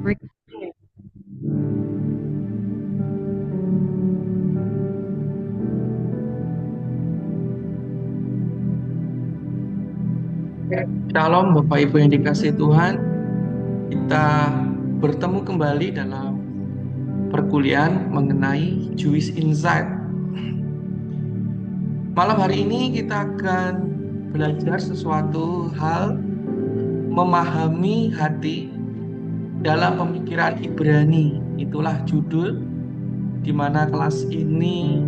Shalom Bapak Ibu yang dikasihi Tuhan, kita bertemu kembali dalam perkuliahan mengenai Jewish Insight. Malam hari ini kita akan belajar sesuatu hal memahami hati dalam pemikiran Ibrani. Itulah judul di mana kelas ini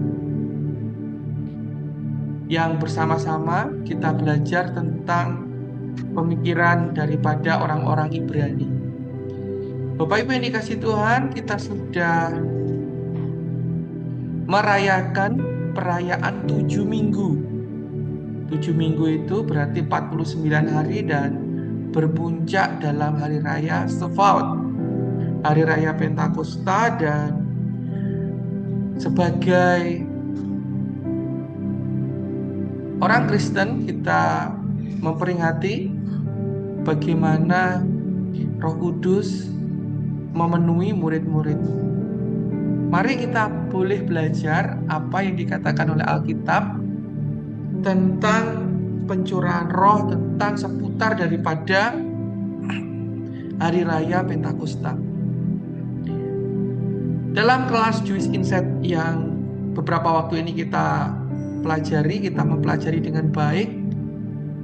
yang bersama-sama kita belajar tentang pemikiran daripada orang-orang Ibrani. Bapak Ibu yang dikasihi Tuhan, kita sudah merayakan perayaan 7 minggu. 7 minggu itu berarti 49 hari dan berpuncak dalam hari raya Shavuot, hari raya Pentakosta. Dan sebagai orang Kristen kita memperingati bagaimana Roh Kudus memenuhi murid-murid. Mari kita boleh belajar apa yang dikatakan oleh Alkitab tentang pencurahan roh, tentang seputar daripada hari raya Pentakosta. Dalam kelas Jewish Insight yang beberapa waktu ini kita mempelajari dengan baik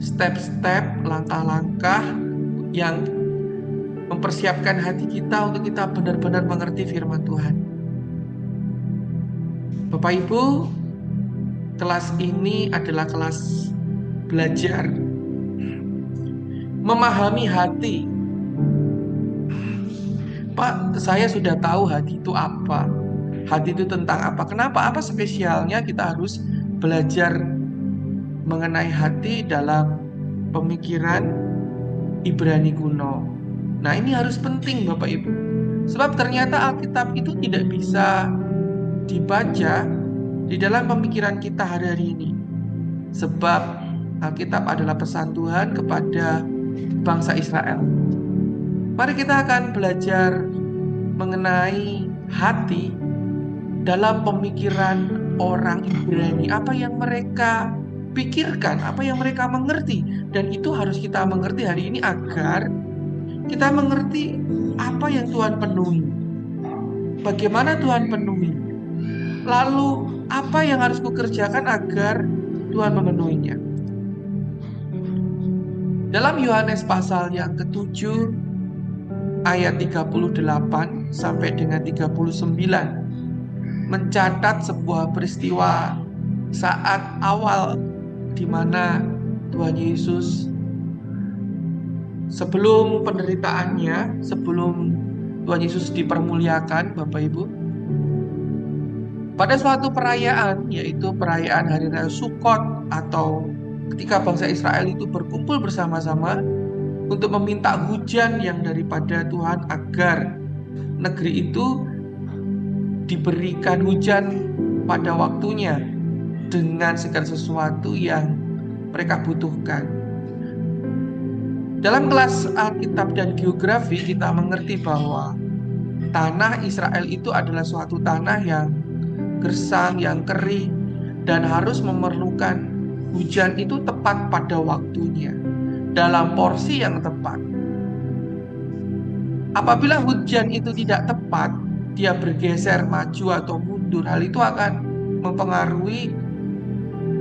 step-step, langkah-langkah yang mempersiapkan hati kita untuk kita benar-benar mengerti firman Tuhan. Bapak Ibu, kelas ini adalah kelas belajar memahami hati. Pak, saya sudah tahu hati itu apa. Hati itu tentang apa? Kenapa? Apa spesialnya kita harus belajar mengenai hati dalam pemikiran Ibrani kuno? Nah, ini harus penting Bapak Ibu. Sebab ternyata Alkitab itu tidak bisa dibaca di dalam pemikiran kita hari-hari ini. Sebab Alkitab adalah pesan Tuhan kepada bangsa Israel. Mari kita akan belajar mengenai hati dalam pemikiran orang Ibrani. Apa yang mereka pikirkan, apa yang mereka mengerti. Dan itu harus kita mengerti hari ini agar kita mengerti apa yang Tuhan penuhi. Bagaimana Tuhan penuhi. Lalu apa yang harus kukerjakan agar Tuhan memenuhinya. Dalam Yohanes pasal yang ke-7 ayat 38 sampai dengan 39 mencatat sebuah peristiwa saat awal di mana Tuhan Yesus sebelum penderitaannya, sebelum Tuhan Yesus dipermuliakan, Bapak Ibu, pada suatu perayaan, yaitu perayaan Hari Raya Sukkot, atau ketika bangsa Israel itu berkumpul bersama-sama untuk meminta hujan yang daripada Tuhan agar negeri itu diberikan hujan pada waktunya dengan segala sesuatu yang mereka butuhkan. Dalam kelas Alkitab dan geografi kita mengerti bahwa tanah Israel itu adalah suatu tanah yang gersang, yang kering, dan harus memerlukan hujan itu tepat pada waktunya, dalam porsi yang tepat. Apabila hujan itu tidak tepat, dia bergeser maju atau mundur, hal itu akan mempengaruhi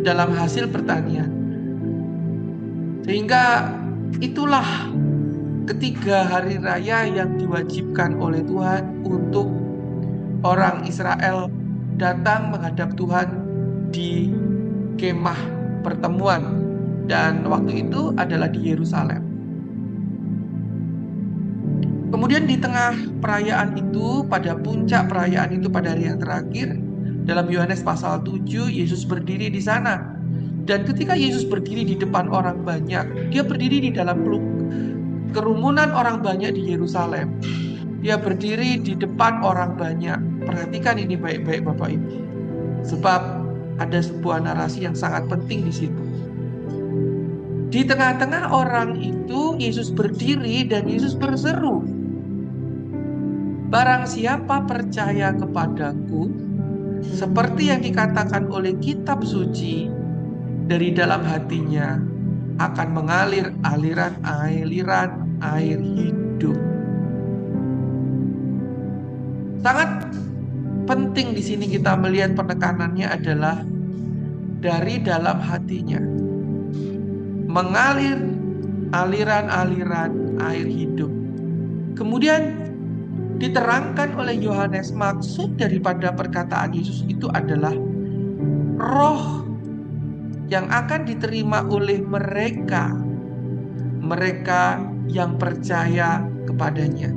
dalam hasil pertanian. Sehingga itulah ketiga hari raya yang diwajibkan oleh Tuhan untuk orang Israel datang menghadap Tuhan di kemah pertemuan, dan waktu itu adalah di Yerusalem. Kemudian di tengah perayaan itu, pada puncak perayaan itu, pada hari yang terakhir, dalam Yohanes pasal 7, Yesus berdiri di sana. Dan ketika Yesus berdiri di depan orang banyak, dia berdiri di dalam kerumunan orang banyak di Yerusalem. Dia berdiri di depan orang banyak. Perhatikan ini baik-baik Bapak Ibu. Sebab ada sebuah narasi yang sangat penting di situ. Di tengah-tengah orang itu, Yesus berdiri dan Yesus berseru. Barang siapa percaya kepadaku, seperti yang dikatakan oleh kitab suci, dari dalam hatinya akan mengalir aliran air hidup. Sangat penting di sini kita melihat penekanannya adalah dari dalam hatinya mengalir aliran-aliran air hidup. Kemudian diterangkan oleh Yohanes, maksud daripada perkataan Yesus itu adalah roh yang akan diterima oleh mereka yang percaya kepadanya.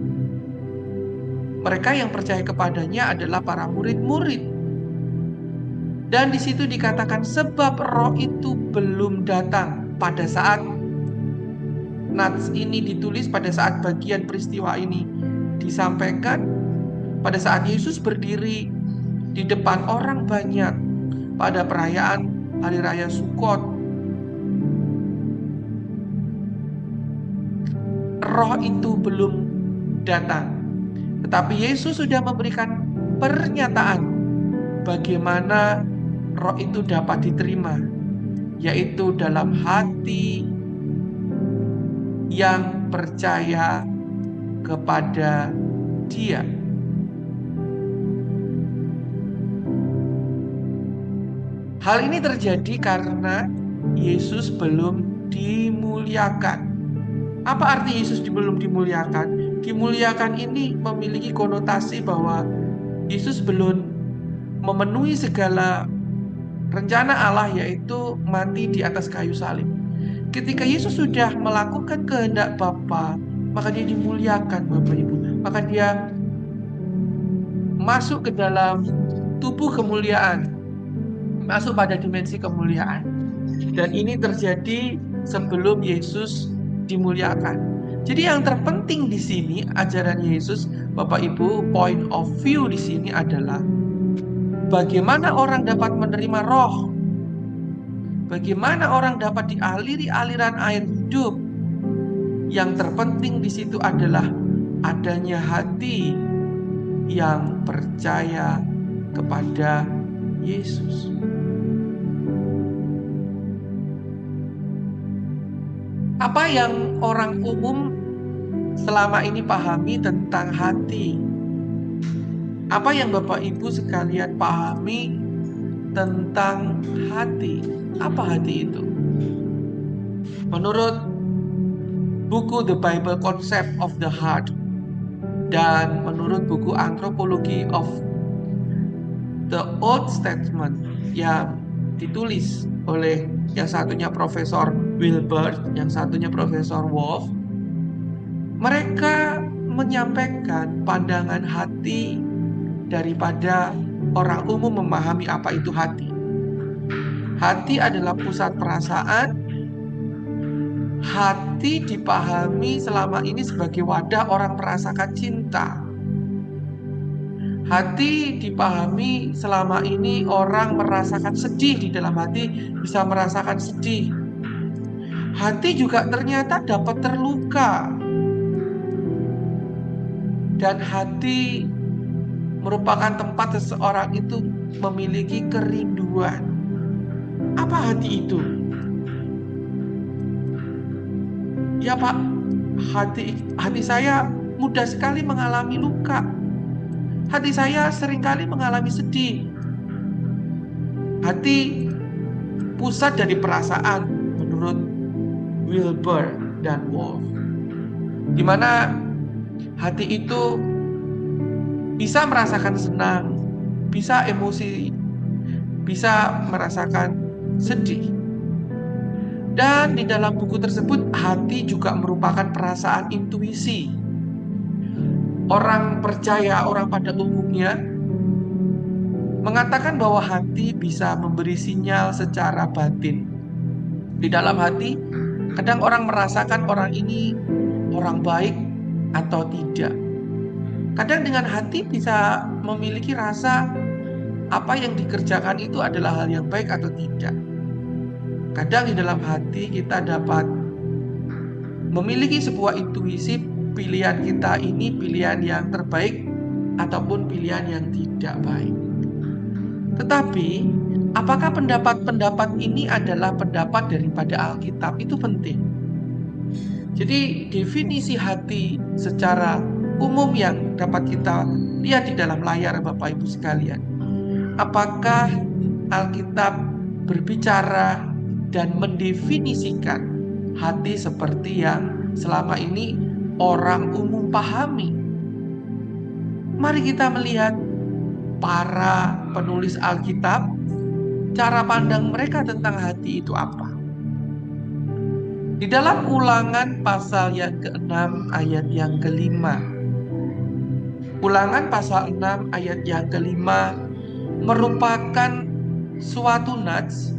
Mereka yang percaya kepadanya adalah para murid-murid. Dan di situ dikatakan sebab roh itu belum datang pada saat nats ini ditulis, pada saat bagian peristiwa ini disampaikan, pada saat Yesus berdiri di depan orang banyak pada perayaan Hari Raya Sukot. Roh itu belum datang, tetapi Yesus sudah memberikan pernyataan bagaimana roh itu dapat diterima, yaitu dalam hati yang percaya kepada Dia. Hal ini terjadi karena Yesus belum dimuliakan. Apa arti Yesus belum dimuliakan? Dimuliakan ini memiliki konotasi bahwa Yesus belum memenuhi segala rencana Allah, yaitu mati di atas kayu salib. Ketika Yesus sudah melakukan kehendak Bapa, maka dia dimuliakan, Bapak Ibu. Maka dia masuk ke dalam tubuh kemuliaan, masuk pada dimensi kemuliaan. Dan ini terjadi sebelum Yesus dimuliakan. Jadi yang terpenting di sini ajaran Yesus, Bapak Ibu, point of view di sini adalah bagaimana orang dapat menerima roh. Bagaimana orang dapat dialiri aliran air hidup. Yang terpenting di situ adalah adanya hati yang percaya kepada Yesus. Apa yang orang umum selama ini pahami tentang hati? Apa yang Bapak Ibu sekalian pahami tentang hati? Apa hati itu? Menurut buku The Bible Concept of the Heart dan menurut buku Anthropology of the Old Testament yang ditulis oleh yang satunya Profesor Wilbert, yang satunya Profesor Wolf, mereka menyampaikan pandangan hati daripada orang umum memahami apa itu hati. Hati adalah pusat perasaan. Hati dipahami selama ini sebagai wadah orang merasakan cinta. Hati dipahami selama ini orang merasakan sedih, di dalam hati bisa merasakan sedih. Hati juga ternyata dapat terluka. Dan hati merupakan tempat seseorang itu memiliki kerinduan. Apa hati itu? Ya Pak, hati saya mudah sekali mengalami luka. Hati saya seringkali mengalami sedih. Hati pusat dari perasaan menurut Wilbur dan Wolf, di mana hati itu bisa merasakan senang, bisa emosi, bisa merasakan sedih. Dan di dalam buku tersebut, hati juga merupakan perasaan intuisi. Orang percaya, orang pada umumnya mengatakan bahwa hati bisa memberi sinyal secara batin. Di dalam hati, kadang orang merasakan orang ini orang baik atau tidak. Kadang dengan hati bisa memiliki rasa apa yang dikerjakan itu adalah hal yang baik atau tidak. Kadang di dalam hati kita dapat memiliki sebuah intuisi, pilihan kita ini pilihan yang terbaik ataupun pilihan yang tidak baik. Tetapi, apakah pendapat-pendapat ini adalah pendapat daripada Alkitab? Itu penting. Jadi, definisi hati secara umum yang dapat kita lihat di dalam layar Bapak Ibu sekalian. Apakah Alkitab berbicara dan mendefinisikan hati seperti yang selama ini orang umum pahami? Mari kita melihat para penulis Alkitab, cara pandang mereka tentang hati itu apa. Di dalam Ulangan pasal yang ke-6 ayat yang ke-5. Ulangan pasal 6 ayat yang ke-5 merupakan suatu nats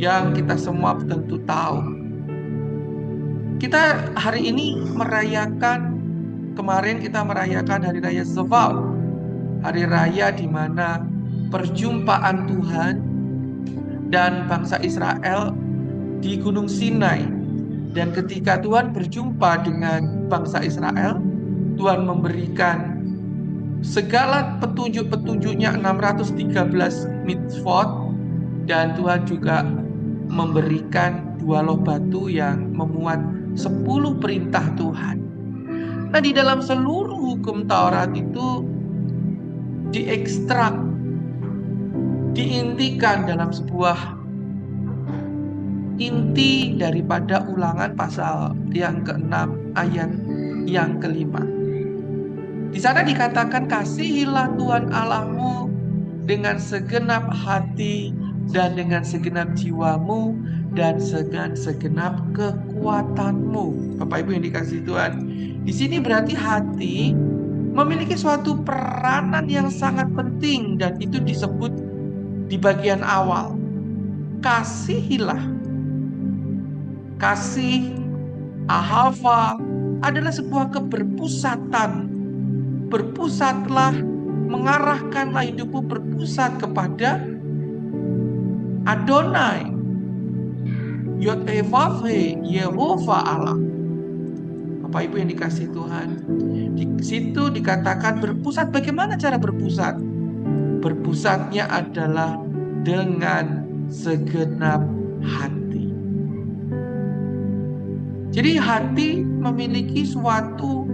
yang kita semua tentu tahu. Kita hari ini kemarin kita merayakan Hari Raya Shavuot. Hari raya di mana perjumpaan Tuhan dan bangsa Israel di Gunung Sinai. Dan ketika Tuhan berjumpa dengan bangsa Israel, Tuhan memberikan segala petunjuk-petunjuknya 613 mitzvot, dan Tuhan juga memberikan 2 loh batu yang memuat 10 perintah Tuhan. Nah, di dalam seluruh hukum Taurat itu diekstrak, diintikan dalam sebuah inti daripada Ulangan pasal yang ke-6 ayat yang ke-5. Di sana dikatakan, kasihilah Tuhan Allahmu dengan segenap hati dan dengan segenap jiwamu dan dengan segenap kekuatanmu. Bapak Ibu yang dikasihi Tuhan, di sini berarti hati memiliki suatu peranan yang sangat penting, dan itu disebut di bagian awal. Kasihilah. Kasih, ahava, adalah sebuah keberpusatan. Berpusatlah, mengarahkanlah hidupmu berpusat kepada Adonai, Yod-Heh-Vav-He, Yehova Allah. Bapak Ibu yang dikasihi Tuhan, di situ dikatakan berpusat. Bagaimana cara berpusat? Berpusatnya adalah dengan segenap hati. Jadi hati memiliki sesuatu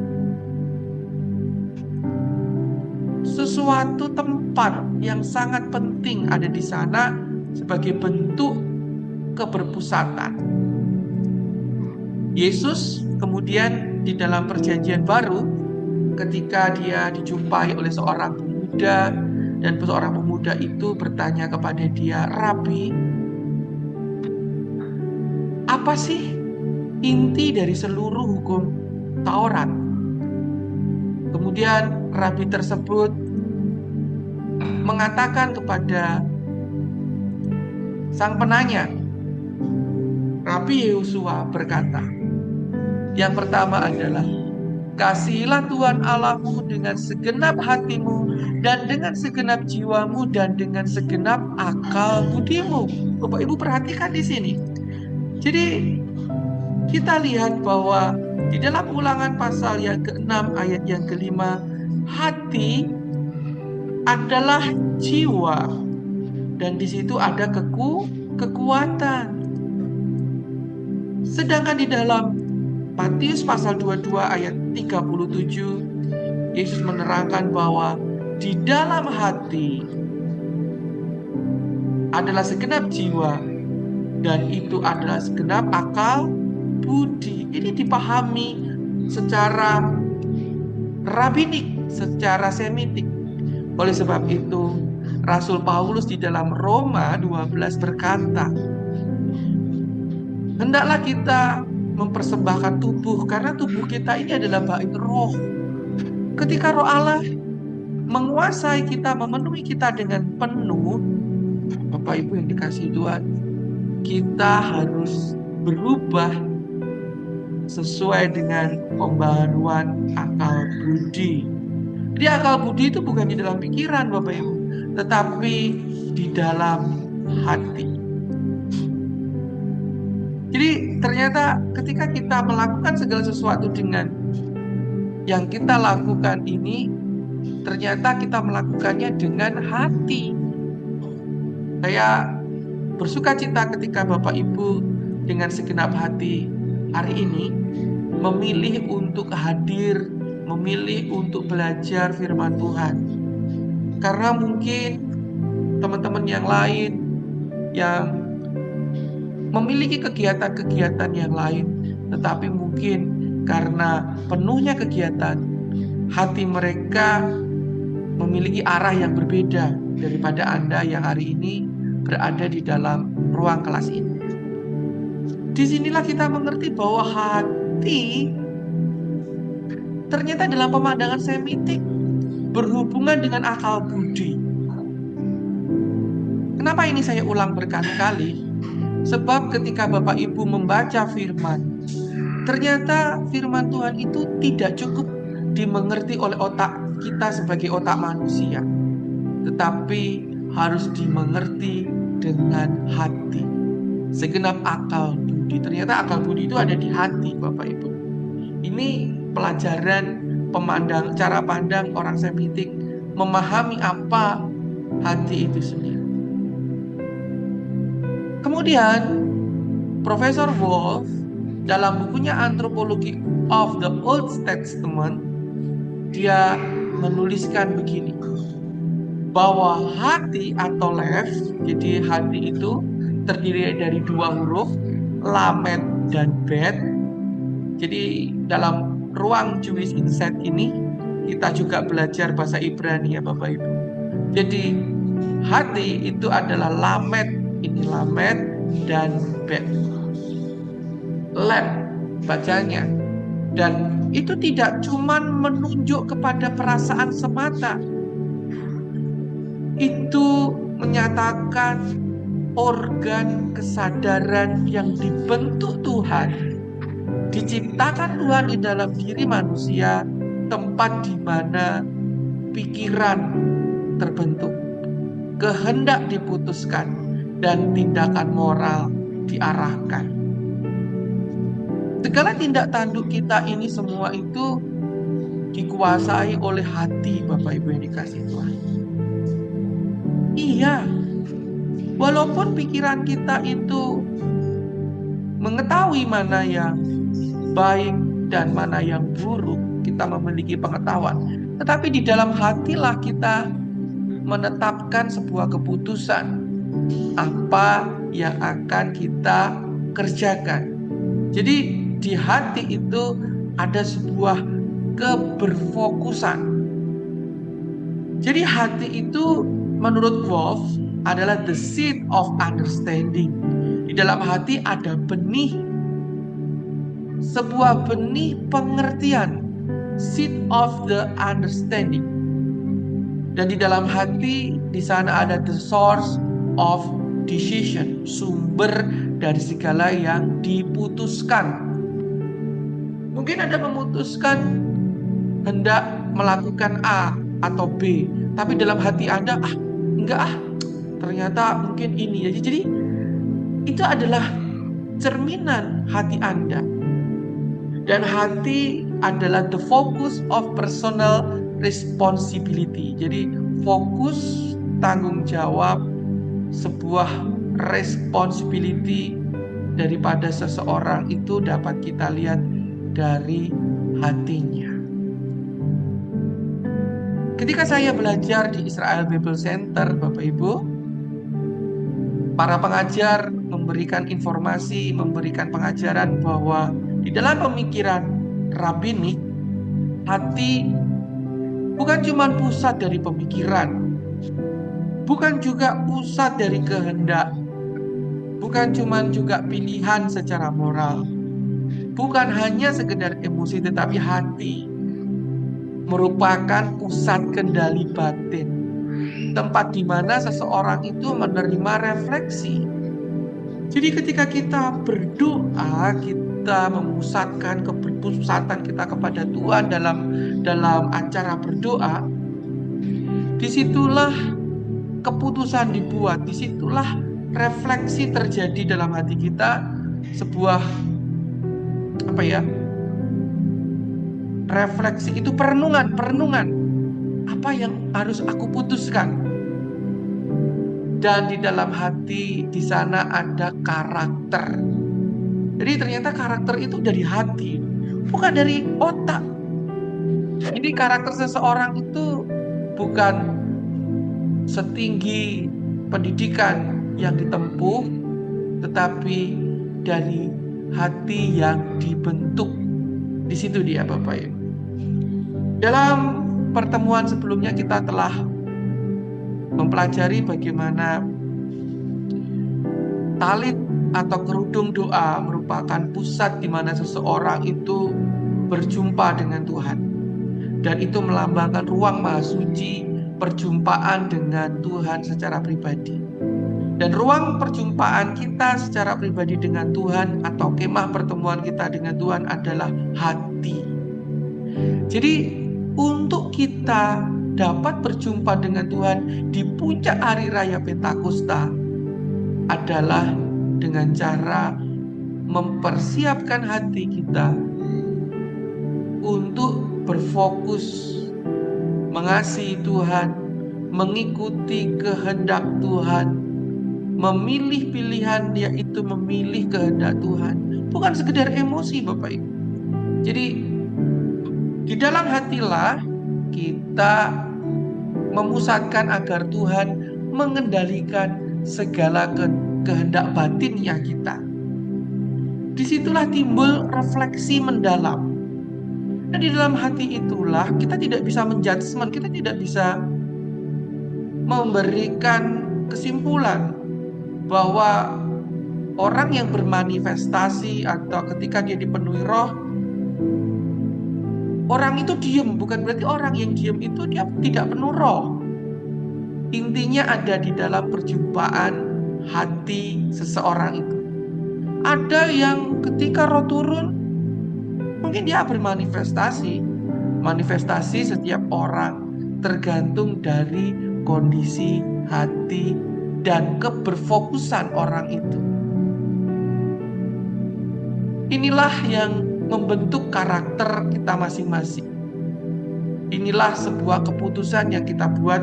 tempat yang sangat penting ada di sana sebagai bentuk keberpusatan. Yesus kemudian di dalam Perjanjian Baru, ketika dia dijumpai oleh seorang pemuda, dan seorang pemuda itu bertanya kepada dia, "Rabi, apa sih inti dari seluruh hukum Taurat?" Kemudian rabi tersebut mengatakan kepada sang penanya, Rabi Yehosua berkata, yang pertama adalah, kasihilah Tuhan Allahmu dengan segenap hatimu dan dengan segenap jiwamu dan dengan segenap akal budimu. Bapak Ibu perhatikan di sini. Jadi kita lihat bahwa di dalam Ulangan pasal yang ke-6 ayat yang ke-5, hati adalah jiwa, dan di situ ada kekuatan. Sedangkan di dalam Matius pasal 22 ayat 37, Yesus menerangkan bahwa di dalam hati adalah segenap jiwa, dan itu adalah segenap akal budi. Ini dipahami secara rabinik, secara semitik. Oleh sebab itu, Rasul Paulus di dalam Roma 12 berkata, hendaklah kita mempersembahkan tubuh, karena tubuh kita ini adalah bait roh. Ketika roh Allah menguasai kita, memenuhi kita dengan penuh, Bapak Ibu yang dikasihi Tuhan, kita harus berubah sesuai dengan pembaharuan akal budi. Jadi akal budi itu bukan di dalam pikiran Bapak Ibu, tetapi di dalam hati. Jadi ternyata ketika kita melakukan segala sesuatu dengan yang kita lakukan ini ternyata kita melakukannya dengan hati. Saya bersuka cita ketika Bapak Ibu dengan segenap hati hari ini memilih untuk hadir, memilih untuk belajar firman Tuhan. Karena mungkin teman-teman yang lain yang memiliki kegiatan-kegiatan yang lain, tetapi mungkin karena penuhnya kegiatan, hati mereka memiliki arah yang berbeda daripada Anda yang hari ini berada di dalam ruang kelas ini. Disinilah kita mengerti bahwa hati ternyata dalam pemandangan semitik berhubungan dengan akal budi. Kenapa ini saya ulang berkali-kali? Sebab ketika Bapak Ibu membaca firman, ternyata firman Tuhan itu tidak cukup dimengerti oleh otak kita sebagai otak manusia, tetapi harus dimengerti dengan hati. Segenap akal budi. Ternyata akal budi itu ada di hati, Bapak Ibu. Ini pelajaran cara pandang orang Semitik memahami apa hati itu sendiri. Kemudian Profesor Wolf dalam bukunya Anthropology of the Old Testament, dia menuliskan begini, bahwa hati atau lev, jadi hati itu terdiri dari dua huruf, lamed dan bet. Jadi dalam ruang Jewish Insight ini kita juga belajar bahasa Ibrani ya Bapak Ibu. Jadi hati itu adalah lamed, ini lamed dan bet. Lab bacanya. Dan itu tidak cuman menunjuk kepada perasaan semata. Itu menyatakan organ kesadaran yang dibentuk Tuhan, diciptakan Tuhan di dalam diri manusia, tempat di mana pikiran terbentuk, kehendak diputuskan, dan tindakan moral diarahkan. Segala tindak tanduk kita ini semua itu dikuasai oleh hati, Bapak Ibu yang dikasihi Tuhan. Iya, walaupun pikiran kita itu mengetahui mana yang baik dan mana yang buruk, kita memiliki pengetahuan. Tetapi di dalam hatilah kita menetapkan sebuah keputusan apa yang akan kita kerjakan. Jadi di hati itu ada sebuah keberfokusan. Jadi hati itu menurut Wolf adalah the seed of understanding. Di dalam hati ada benih, sebuah benih pengertian, seed of the understanding. Dan di dalam hati di sana ada the source of decision, sumber dari segala yang diputuskan. Mungkin Anda memutuskan hendak melakukan A atau B, tapi dalam hati Anda, ternyata mungkin ini. Jadi itu adalah cerminan hati Anda. Dan hati adalah the focus of personal responsibility. Jadi fokus tanggung jawab, sebuah responsibility daripada seseorang itu dapat kita lihat dari hatinya. Ketika saya belajar di Israel Bible Center, Bapak Ibu, para pengajar memberikan informasi, memberikan pengajaran bahwa di dalam pemikiran rabbinik, hati bukan cuma pusat dari pemikiran, bukan juga pusat dari kehendak, bukan cuma juga pilihan secara moral, bukan hanya sekedar emosi, tetapi hati merupakan pusat kendali batin, tempat di mana seseorang itu menerima refleksi. Jadi ketika kita berdoa, kita memusatkan keberpusatan kita kepada Tuhan dalam acara berdoa, disitulah keputusan dibuat, disitulah refleksi terjadi dalam hati kita, sebuah refleksi itu perenungan. Apa apa yang harus aku putuskan. Dan di dalam hati di sana ada karakter. Jadi ternyata karakter itu dari hati, bukan dari otak. Jadi karakter seseorang itu bukan setinggi pendidikan yang ditempuh, tetapi dari hati yang dibentuk. Di situ dia, Bapak Ibu. Dalam pertemuan sebelumnya kita telah mempelajari bagaimana talit atau kerudung doa merupakan pusat di mana seseorang itu berjumpa dengan Tuhan. Dan itu melambangkan ruang maha suci, perjumpaan dengan Tuhan secara pribadi. Dan ruang perjumpaan kita secara pribadi dengan Tuhan atau kemah pertemuan kita dengan Tuhan adalah hati. Jadi untuk kita dapat berjumpa dengan Tuhan di puncak hari raya Pentakosta adalah dengan cara mempersiapkan hati kita untuk berfokus mengasihi Tuhan, mengikuti kehendak Tuhan, memilih pilihan, yaitu memilih kehendak Tuhan. Bukan sekedar emosi, Bapak Ibu. Jadi di dalam hatilah kita memusatkan agar Tuhan mengendalikan segala kehendak batinnya kita. Disitulah timbul refleksi mendalam. Dan di dalam hati itulah kita tidak bisa menjudgment, kita tidak bisa memberikan kesimpulan bahwa orang yang bermanifestasi atau ketika dia dipenuhi roh, orang itu diem. Bukan berarti orang yang diem itu dia tidak penuh roh. Intinya ada di dalam perjumpaan hati seseorang itu. Ada yang ketika roh turun, mungkin dia bermanifestasi. Manifestasi setiap orang tergantung dari kondisi hati dan keberfokusan orang itu. Inilah yang membentuk karakter kita masing-masing. Inilah sebuah keputusan yang kita buat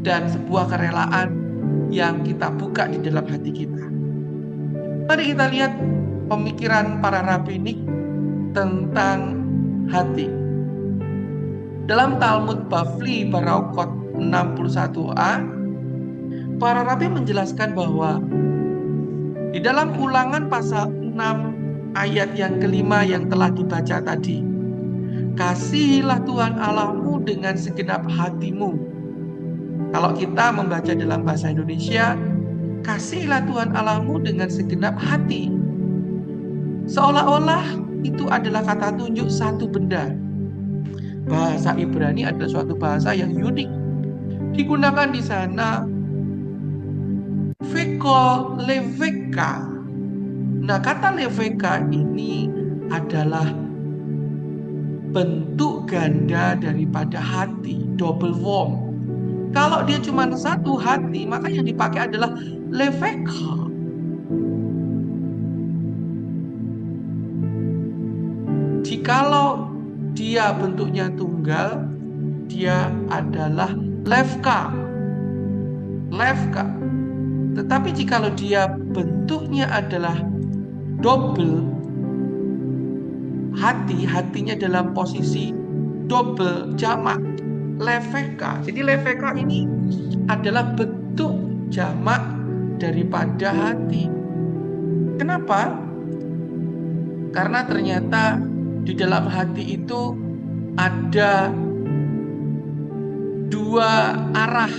dan sebuah kerelaan yang kita buka di dalam hati kita. Mari kita lihat pemikiran para rabbinik tentang hati. Dalam Talmud Bavli Baraukot 61a, para rabi menjelaskan bahwa di dalam Ulangan pasal 6 ayat yang kelima yang telah dibaca tadi, kasihilah Tuhan Allahmu dengan segenap hatimu. Kalau kita membaca dalam bahasa Indonesia, kasihilah Tuhan Allahmu dengan segenap hati. Seolah-olah itu adalah kata tunjuk satu benda. Bahasa Ibrani adalah suatu bahasa yang unik. Digunakan di sana veko leveka. Nah, kata leveka ini adalah bentuk ganda daripada hati, double form. Kalau dia cuma satu hati, maka yang dipakai adalah leveka. Jikalau dia bentuknya tunggal, dia adalah levka. Levka. Tetapi jikalau dia bentuknya adalah double, hatinya dalam posisi double jamak, leveka. Jadi leveka ini adalah bentuk jamak daripada hati. Kenapa? Karena ternyata di dalam hati itu ada dua arah.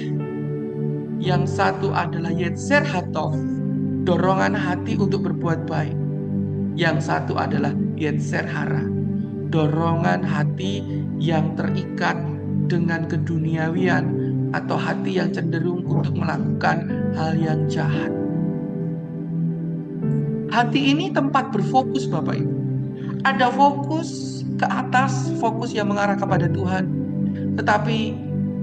Yang satu adalah yetzer hatov, dorongan hati untuk berbuat baik. Yang satu adalah yetzer hara, dorongan hati yang terikat dengan keduniawian atau hati yang cenderung untuk melakukan hal yang jahat. Hati ini tempat berfokus, Bapak Ibu. Ada fokus ke atas, fokus yang mengarah kepada Tuhan. Tetapi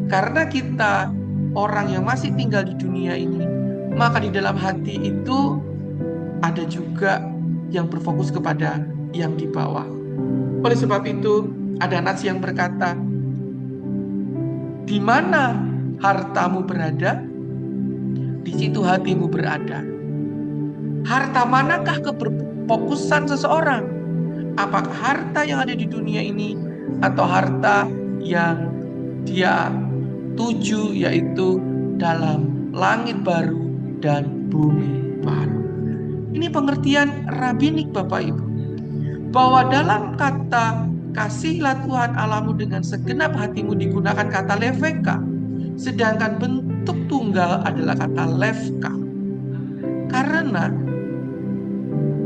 karena kita orang yang masih tinggal di dunia ini, maka di dalam hati itu ada juga yang berfokus kepada yang di bawah. Oleh sebab itu, ada nats yang berkata, Di mana hartamu berada, di situ hatimu berada. Harta manakah keberfokusan seseorang? Apakah harta yang ada di dunia ini atau harta yang dia tuju, yaitu dalam langit baru dan bumi baru? Ini pengertian rabbinik Bapak Ibu, bahwa dalam kata kasihilah Tuhan Allahmu dengan segenap hatimu digunakan kata leveka, sedangkan bentuk tunggal adalah kata levka. Karena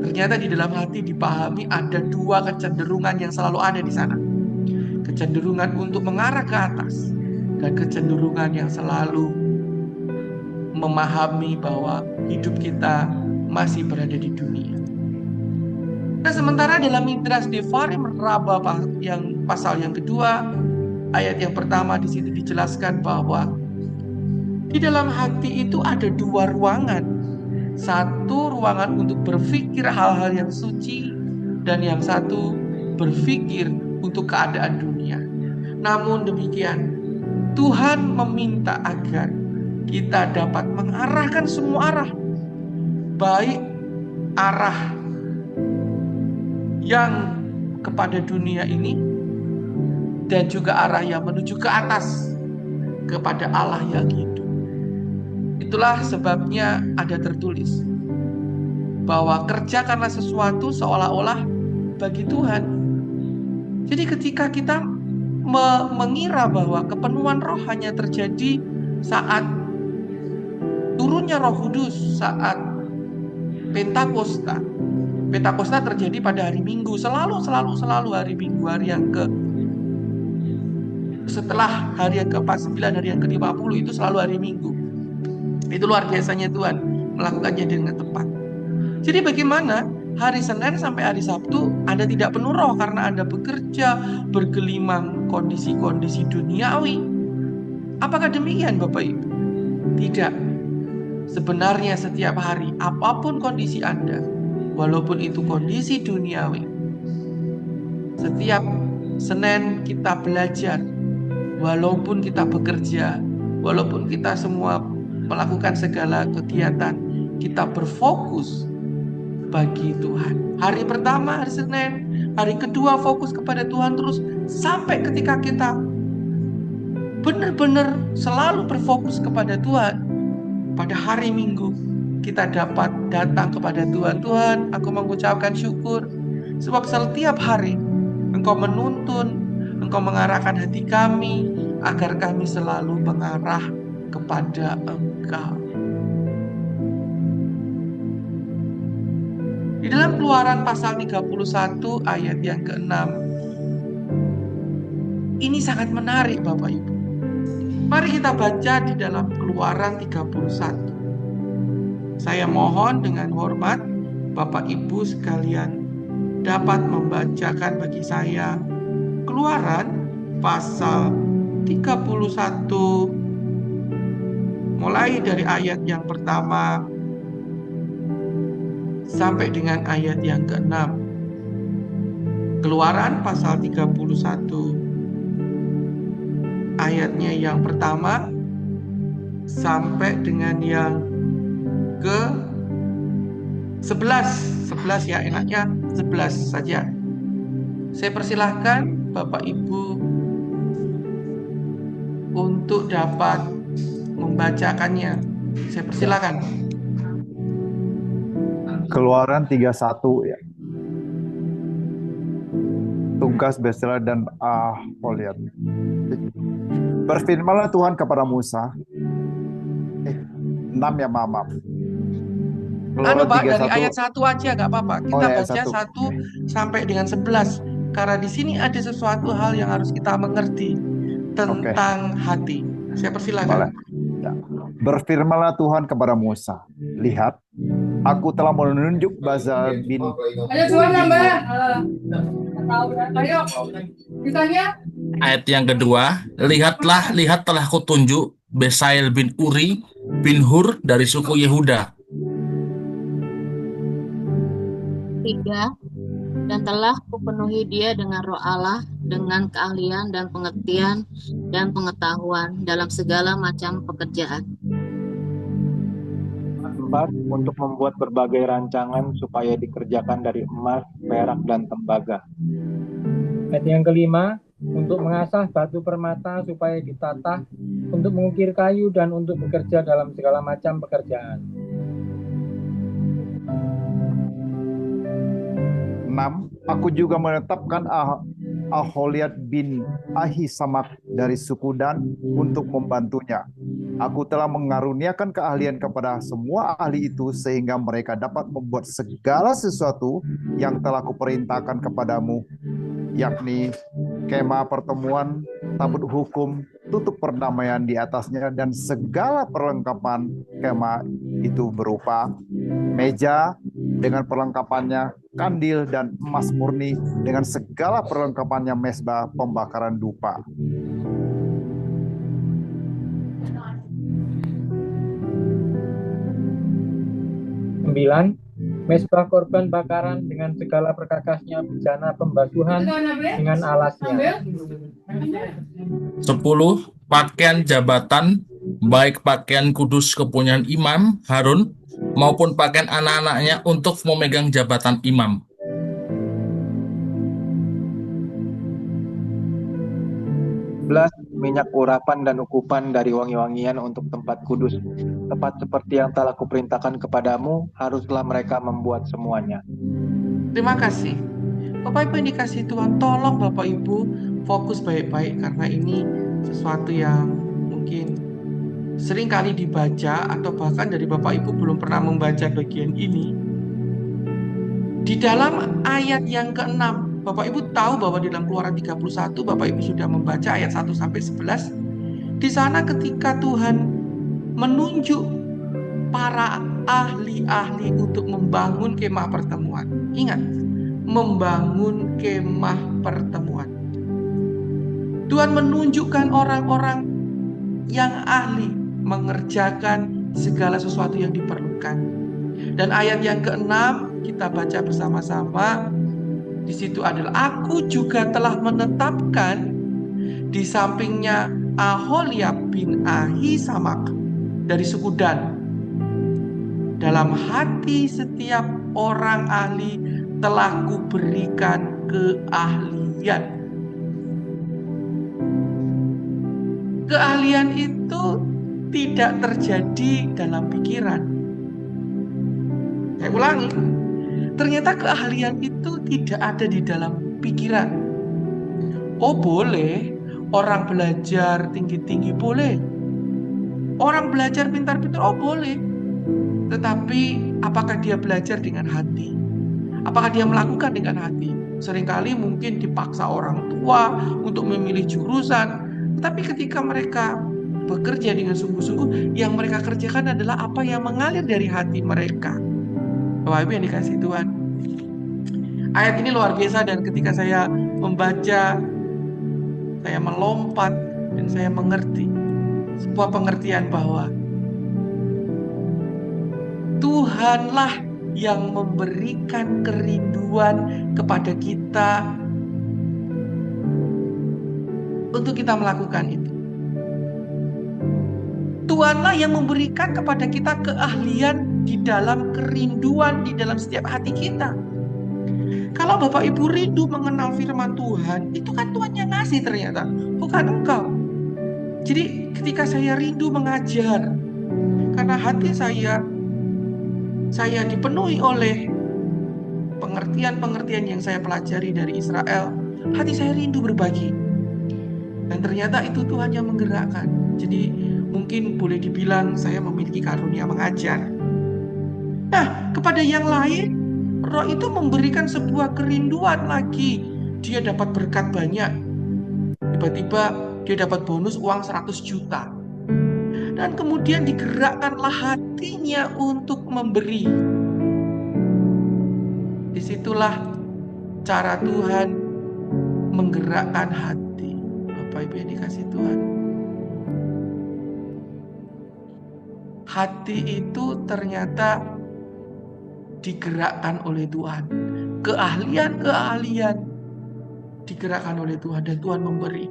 ternyata di dalam hati dipahami ada dua kecenderungan yang selalu ada di sana. Kecenderungan untuk mengarah ke atas dan kecenderungan yang selalu memahami bahwa hidup kita masih berada di dunia. Nah, sementara dalam Midrash Devarim Rabbah yang pasal yang kedua, ayat yang pertama di situ dijelaskan bahwa di dalam hati itu ada dua ruangan. Satu ruangan untuk berpikir hal-hal yang suci, dan yang satu berpikir untuk keadaan dunia. Namun demikian, Tuhan meminta agar kita dapat mengarahkan semua arah, baik arah yang kepada dunia ini dan juga arah yang menuju ke atas kepada Allah yang hidup. Itulah sebabnya ada tertulis bahwa kerjakanlah sesuatu seolah-olah bagi Tuhan. Jadi ketika kita mengira bahwa kepenuhan roh hanya terjadi saat turunnya Roh Kudus, saat Pentakosta. Pentakosta terjadi pada hari Minggu, selalu hari Minggu, hari yang setelah hari yang ke-49, hari yang ke-50 itu selalu hari Minggu. Itu luar biasanya Tuhan melakukannya dengan tepat. Jadi bagaimana hari Senin sampai hari Sabtu Anda tidak penuh roh karena Anda bekerja, bergelimang kondisi-kondisi duniawi? Apakah demikian Bapak Ibu? Tidak. Sebenarnya setiap hari, apapun kondisi Anda, walaupun itu kondisi duniawi, setiap Senin kita belajar, walaupun kita bekerja, walaupun kita semua melakukan segala kegiatan, kita berfokus bagi Tuhan. Hari pertama, hari Senin, hari kedua fokus kepada Tuhan terus, sampai ketika kita benar-benar selalu berfokus kepada Tuhan, pada hari Minggu kita dapat datang kepada Tuhan. Tuhan, aku mengucapkan syukur sebab setiap hari Engkau menuntun, Engkau mengarahkan hati kami agar kami selalu mengarah kepada Engkau. Di dalam Keluaran pasal 31 ayat yang ke-6, ini sangat menarik Bapak Ibu. Mari kita baca di dalam Keluaran 31. Saya mohon dengan hormat Bapak Ibu sekalian dapat membacakan bagi saya Keluaran pasal 31 mulai dari ayat yang pertama sampai dengan ayat yang ke-6. Keluaran pasal 31 ayatnya yang pertama sampai dengan yang ke-11 ya, enaknya 11 saja. Saya persilahkan Bapak Ibu untuk dapat membacakannya. Saya persilahkan. Keluaran 31 ya. Tugas bestseller dan Aholiab. Berfirmanlah Tuhan kepada Musa. 6 ya, maaf. Pak, dari ayat 1 aja gak apa-apa. Kita baca 1 sampai dengan 11. Karena di sini ada sesuatu hal yang harus kita mengerti tentang hati. Saya persilakan. Ya. Berfirmanlah Tuhan kepada Musa. Lihat, aku telah menunjuk Bazal bin Ayat yang kedua, lihat telah kutunjuk Besail bin Uri bin Hur dari suku Yehuda. 3. Dan telah kupenuhi dia dengan roh Allah dengan keahlian dan pengertian dan pengetahuan dalam segala macam pekerjaan. 4. Untuk membuat berbagai rancangan supaya dikerjakan dari emas, perak, dan tembaga. Ayat yang kelima, untuk mengasah batu permata supaya ditata, untuk mengukir kayu dan untuk bekerja dalam segala macam pekerjaan. 6. Aku juga menetapkan Aholiab bin Ahisamak dari suku Dan untuk membantunya. Aku telah mengaruniakan keahlian kepada semua ahli itu sehingga mereka dapat membuat segala sesuatu yang telah kuperintahkan kepadamu, yakni kemah pertemuan, tabut hukum, tutup perdamaian di atasnya, dan segala perlengkapan kemah itu berupa meja dengan perlengkapannya, kandil dan emas murni dengan segala perlengkapannya, mezbah pembakaran dupa. Sembilan, mezbah korban bakaran dengan segala perkakasnya, bejana pembasuhan dengan alasnya. 10. Pakaian jabatan, baik pakaian kudus kepunyaan imam Harun maupun pakaian anak-anaknya untuk memegang jabatan imam. 11. Minyak urapan dan ukupan dari wangi-wangian untuk tempat kudus. Tepat seperti yang telah kuperintahkan kepadamu, haruslah mereka membuat semuanya. Terima kasih. Bapak Ibu yang dikasihi Tuhan, tolong Bapak Ibu fokus baik-baik karena ini sesuatu yang mungkin sering kali dibaca atau bahkan dari Bapak Ibu belum pernah membaca bagian ini. Di dalam ayat yang ke-6, Bapak Ibu tahu bahwa di dalam Keluaran 31 Bapak Ibu sudah membaca ayat 1 sampai 11. Di sana ketika Tuhan menunjuk para ahli-ahli untuk membangun kemah pertemuan. Ingat, membangun kemah pertemuan. Tuhan menunjukkan orang-orang yang ahli mengerjakan segala sesuatu yang diperlukan. Dan ayat yang ke-6 kita baca bersama-sama. Di situ adalah aku juga telah menetapkan di sampingnya Aholiab bin Ahisamak dari suku Dan. Dalam hati setiap orang ahli telah kuberikan keahlian. Keahlian itu tidak terjadi dalam pikiran. Saya ulangi, ternyata keahlian itu tidak ada di dalam pikiran. Oh boleh, orang belajar tinggi-tinggi boleh. Orang belajar pintar-pintar, oh boleh. Tetapi apakah dia belajar dengan hati? Apakah dia melakukan dengan hati? Seringkali mungkin dipaksa orang tua untuk memilih jurusan. Tapi ketika mereka bekerja dengan sungguh-sungguh, yang mereka kerjakan adalah apa yang mengalir dari hati mereka. Bapak Ibu yang dikasihi Tuhan, ayat ini luar biasa, dan ketika saya membaca, saya melompat dan saya mengerti sebuah pengertian bahwa Tuhanlah yang memberikan kerinduan kepada kita untuk kita melakukan itu. Tuhanlah yang memberikan kepada kita keahlian di dalam kerinduan, di dalam setiap hati kita. Kalau Bapak Ibu rindu mengenal firman Tuhan, itu kan Tuhan yang ngasih ternyata, bukan engkau. Jadi ketika saya rindu mengajar, karena hati saya dipenuhi oleh pengertian-pengertian yang saya pelajari dari Israel, hati saya rindu berbagi. Dan ternyata itu Tuhan yang menggerakkan. Jadi mungkin boleh dibilang saya memiliki karunia mengajar. Nah, kepada yang lain, Roh itu memberikan sebuah kerinduan lagi. Dia dapat berkat banyak. Tiba-tiba dia dapat bonus uang 100 juta. Dan kemudian digerakkanlah hatinya untuk memberi. Disitulah cara Tuhan menggerakkan hati. Bapak Ibu yang dikasihi Tuhan, hati itu ternyata digerakkan oleh Tuhan. Keahlian-keahlian digerakkan oleh Tuhan dan Tuhan memberi.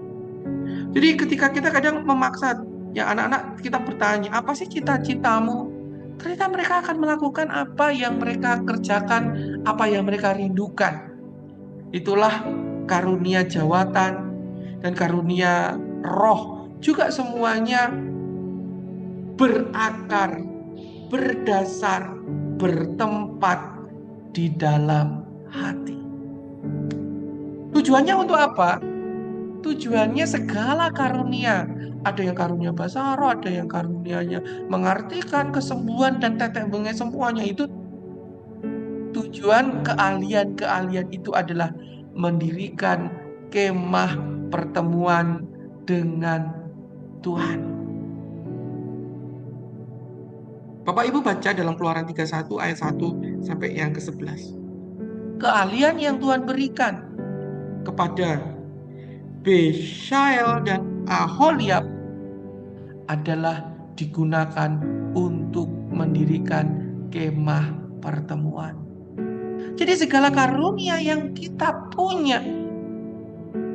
Jadi ketika kita kadang memaksa, yang anak-anak kita bertanya, apa sih cita-citamu? Ternyata mereka akan melakukan apa yang mereka kerjakan, apa yang mereka rindukan. Itulah karunia jawatan dan karunia roh. Juga semuanya berakar, berdasar, bertempat di dalam hati. Tujuannya untuk apa? Tujuannya segala karunia. Ada yang karunia bahasa roh, ada yang karunianya mengartikan kesembuhan dan tetek bengek, semuanya itu tujuan. Keahlian-keahlian itu adalah mendirikan kemah pertemuan dengan Tuhan. Bapak Ibu baca dalam Keluaran 31 ayat 1 sampai yang ke-11. Keahlian yang Tuhan berikan kepada Besael dan Aholiab adalah digunakan untuk mendirikan kemah pertemuan. Jadi segala karunia yang kita punya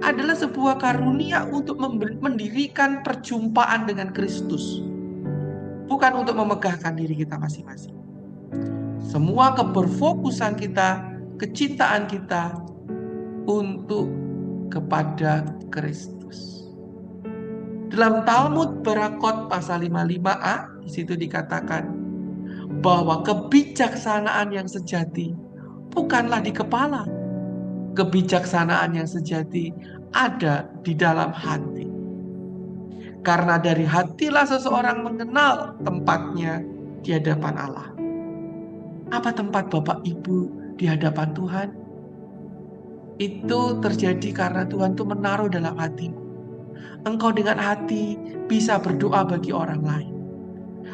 adalah sebuah karunia untuk mendirikan perjumpaan dengan Kristus. Bukan untuk memegahkan diri kita masing-masing. Semua keberfokusan kita, kecintaan kita untuk kepada Kristus. Dalam Talmud Barakot pasal 55a, di situ dikatakan bahwa kebijaksanaan yang sejati bukanlah di kepala. Kebijaksanaan yang sejati ada di dalam hati. Karena dari hatilah seseorang mengenal tempatnya di hadapan Allah. Apa tempat Bapak Ibu di hadapan Tuhan? Itu terjadi karena Tuhan itu menaruh dalam hatimu. Engkau dengan hati bisa berdoa bagi orang lain.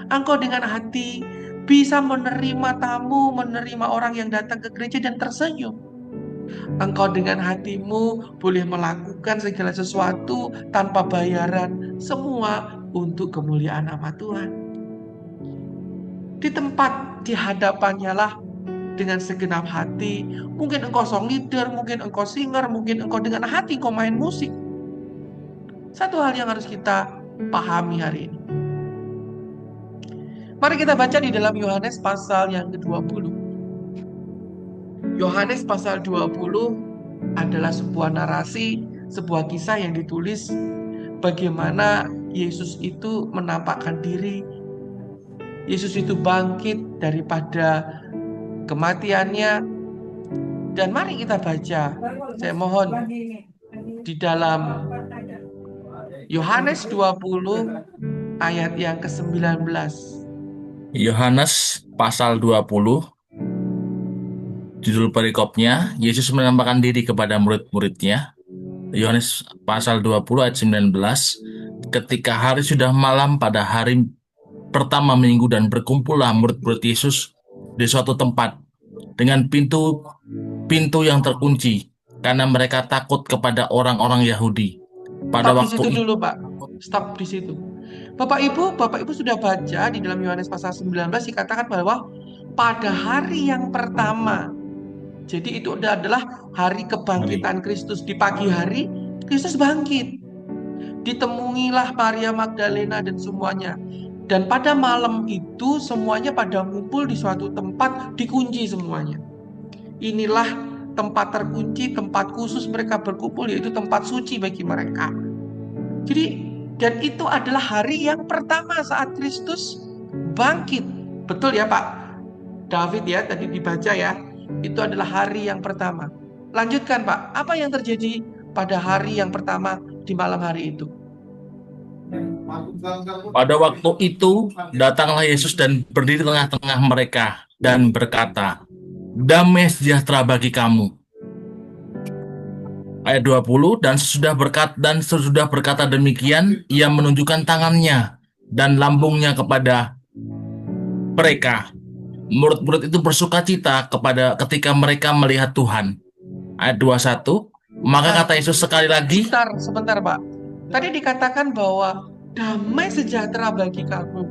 Engkau dengan hati bisa menerima tamu, menerima orang yang datang ke gereja dan tersenyum. Engkau dengan hatimu boleh melakukan segala sesuatu tanpa bayaran, semua untuk kemuliaan nama Tuhan. Di tempat di hadapannya lah dengan segenap hati. Mungkin engkau song leader, mungkin engkau singer, mungkin engkau dengan hati engkau main musik. Satu hal yang harus kita pahami hari ini. Mari kita baca di dalam Yohanes pasal yang ke-20. Yohanes pasal 20 adalah sebuah narasi, sebuah kisah yang ditulis bagaimana Yesus itu menampakkan diri. Yesus itu bangkit daripada kematiannya. Dan mari kita baca. Saya mohon di dalam Yohanes 20 ayat yang ke-19. Yohanes pasal 20, judul perikopnya, Yesus menampakkan diri kepada murid-muridnya. Yohanes pasal 20 ayat 19, ketika hari sudah malam pada hari pertama minggu dan berkumpullah murid-murid Yesus di suatu tempat dengan pintu yang terkunci karena mereka takut kepada orang-orang Yahudi. Pada Stop waktu di situ dulu, Pak. Stop di situ. Bapak Ibu sudah baca di dalam Yohanes pasal 19 dikatakan bahwa pada hari yang pertama. Jadi itu adalah hari kebangkitan Kristus. Di pagi hari Kristus bangkit. Ditemuilah Maria Magdalena dan semuanya. Dan pada malam itu semuanya pada ngumpul di suatu tempat, dikunci semuanya. Inilah tempat terkunci, tempat khusus mereka berkumpul, yaitu tempat suci bagi mereka. Jadi, dan itu adalah hari yang pertama saat Kristus bangkit. Betul ya Pak David ya, tadi dibaca ya. Itu adalah hari yang pertama. Lanjutkan Pak, apa yang terjadi pada hari yang pertama di malam hari itu? Pada waktu itu datanglah Yesus dan berdiri di tengah-tengah mereka dan berkata, "Damai sejahtera bagi kamu." Ayat 20, dan sesudah berkata demikian, ia menunjukkan tangannya dan lambungnya kepada mereka. Murid-murid itu bersukacita ketika mereka melihat Tuhan. Ayat 21, maka kata Yesus sekali lagi. Sebentar Pak. Tadi dikatakan bahwa damai sejahtera bagi kamu.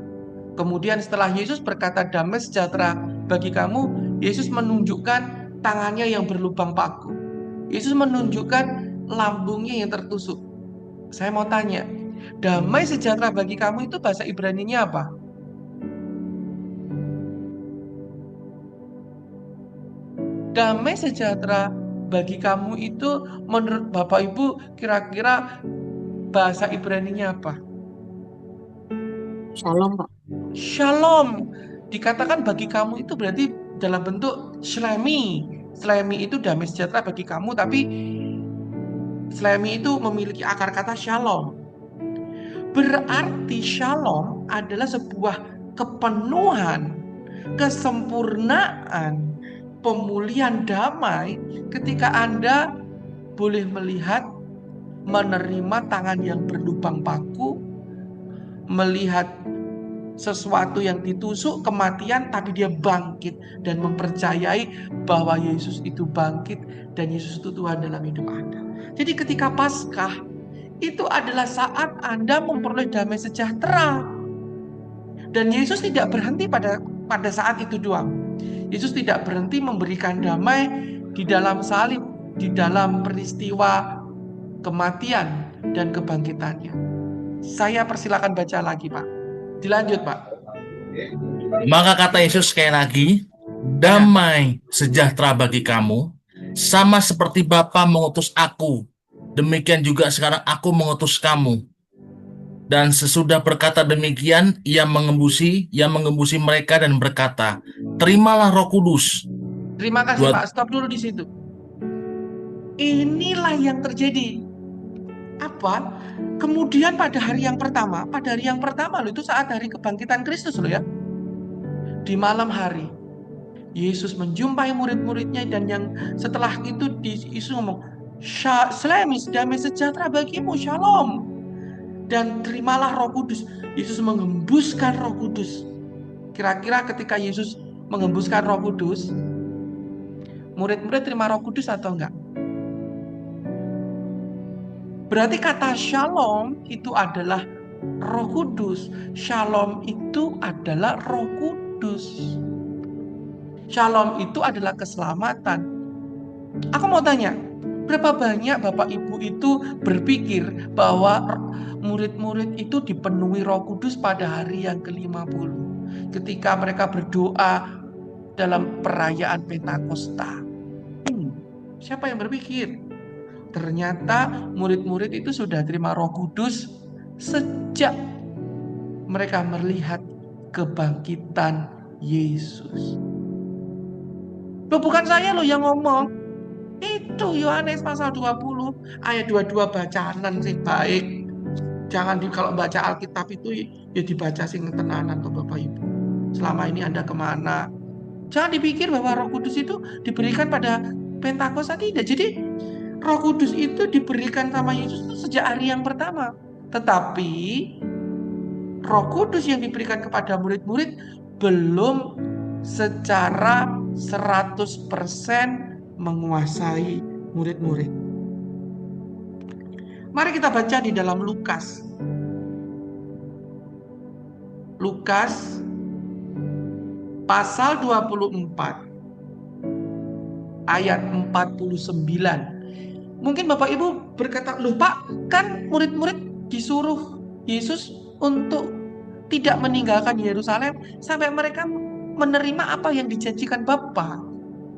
Kemudian setelah Yesus berkata damai sejahtera bagi kamu, Yesus menunjukkan tangannya yang berlubang paku. Yesus menunjukkan lambungnya yang tertusuk. Saya mau tanya, damai sejahtera bagi kamu itu bahasa Ibrani-nya apa? Damai sejahtera bagi kamu itu menurut Bapak Ibu kira-kira bahasa Ibrani-nya apa? Shalom, Pak. Shalom. Dikatakan bagi kamu itu berarti dalam bentuk shlemi. Shlemi itu damai sejahtera bagi kamu, tapi shlemi itu memiliki akar kata shalom. Berarti shalom adalah sebuah kepenuhan, kesempurnaan, pemulihan damai ketika Anda boleh melihat, menerima tangan yang berlubang paku, melihat sesuatu yang ditusuk, kematian, tapi dia bangkit dan mempercayai bahwa Yesus itu bangkit dan Yesus itu Tuhan dalam hidup Anda. Jadi ketika Paskah itu adalah saat Anda memperoleh damai sejahtera. Dan Yesus tidak berhenti pada saat itu doang. Yesus tidak berhenti memberikan damai di dalam salib, di dalam peristiwa kematian dan kebangkitannya. Saya persilakan baca lagi, Pak. Dilanjut, Pak. Maka kata Yesus sekali lagi, damai sejahtera bagi kamu, sama seperti Bapa mengutus aku, demikian juga sekarang aku mengutus kamu. Dan sesudah berkata demikian, ia mengembusi mereka dan berkata, terimalah Roh Kudus. Terima kasih, Pak. Stop dulu di situ. Inilah yang terjadi. Apa? Kemudian pada hari yang pertama loh, itu saat hari kebangkitan Kristus loh ya. Di malam hari, Yesus menjumpai murid-muridnya, dan yang setelah itu Yesus ngomong, Shalom, damai sejahtera bagimu, Shalom. Dan terimalah Roh Kudus. Yesus mengembuskan Roh Kudus. Kira-kira ketika Yesus mengembuskan Roh Kudus, murid-murid terima Roh Kudus atau enggak? Berarti kata shalom itu adalah Roh Kudus. Shalom itu adalah Roh Kudus. Shalom itu adalah keselamatan. Aku mau tanya, berapa banyak Bapak Ibu itu berpikir bahwa murid-murid itu dipenuhi Roh Kudus pada hari yang ke-50 ketika mereka berdoa dalam perayaan Pentakosta? Siapa yang berpikir? Ternyata murid-murid itu sudah terima Roh Kudus sejak mereka melihat kebangkitan Yesus. Loh, bukan saya loh yang ngomong. Itu Yohanes pasal 20 ayat 22 bacaan sih baik. Jangan kalau baca Alkitab itu ya dibaca sing tenanan tuh Bapak Ibu. Selama ini Anda kemana? Jangan dipikir bahwa Roh Kudus itu diberikan pada Pentakosta, tidak. Jadi Roh Kudus itu diberikan sama Yesus itu sejak hari yang pertama. Tetapi Roh Kudus yang diberikan kepada murid-murid belum secara 100% menguasai murid-murid. Mari kita baca di dalam Lukas. Lukas pasal 24 ayat 49. Mungkin Bapak Ibu berkata, loh Pak, kan murid-murid disuruh Yesus untuk tidak meninggalkan Yerusalem sampai mereka menerima apa yang dijanjikan Bapa.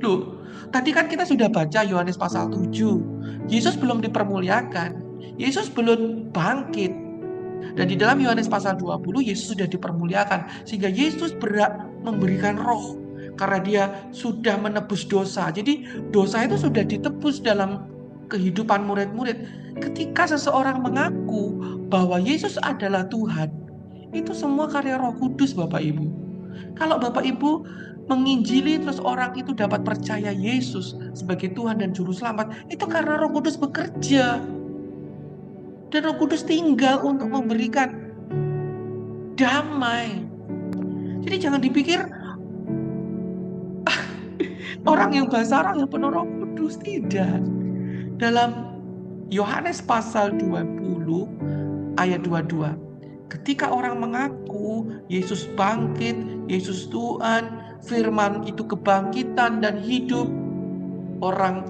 Loh, tadi kan kita sudah baca Yohanes pasal 7. Yesus belum dipermuliakan. Yesus belum bangkit. Dan di dalam Yohanes pasal 20, Yesus sudah dipermuliakan. Sehingga Yesus berhak memberikan roh. Karena dia sudah menebus dosa. Jadi dosa itu sudah ditebus dalam kehidupan murid-murid. Ketika seseorang mengaku bahwa Yesus adalah Tuhan, itu semua karya Roh Kudus, Bapak Ibu. Kalau Bapak Ibu menginjili terus orang itu dapat percaya Yesus sebagai Tuhan dan Juru Selamat, itu karena Roh Kudus bekerja. Dan Roh Kudus tinggal untuk memberikan damai. Jadi jangan dipikir orang yang bahasa orang yang penuh Roh Kudus, tidak. Dalam Yohanes pasal 20 ayat 22, ketika orang mengaku Yesus bangkit, Yesus Tuhan, firman itu kebangkitan dan hidup, orang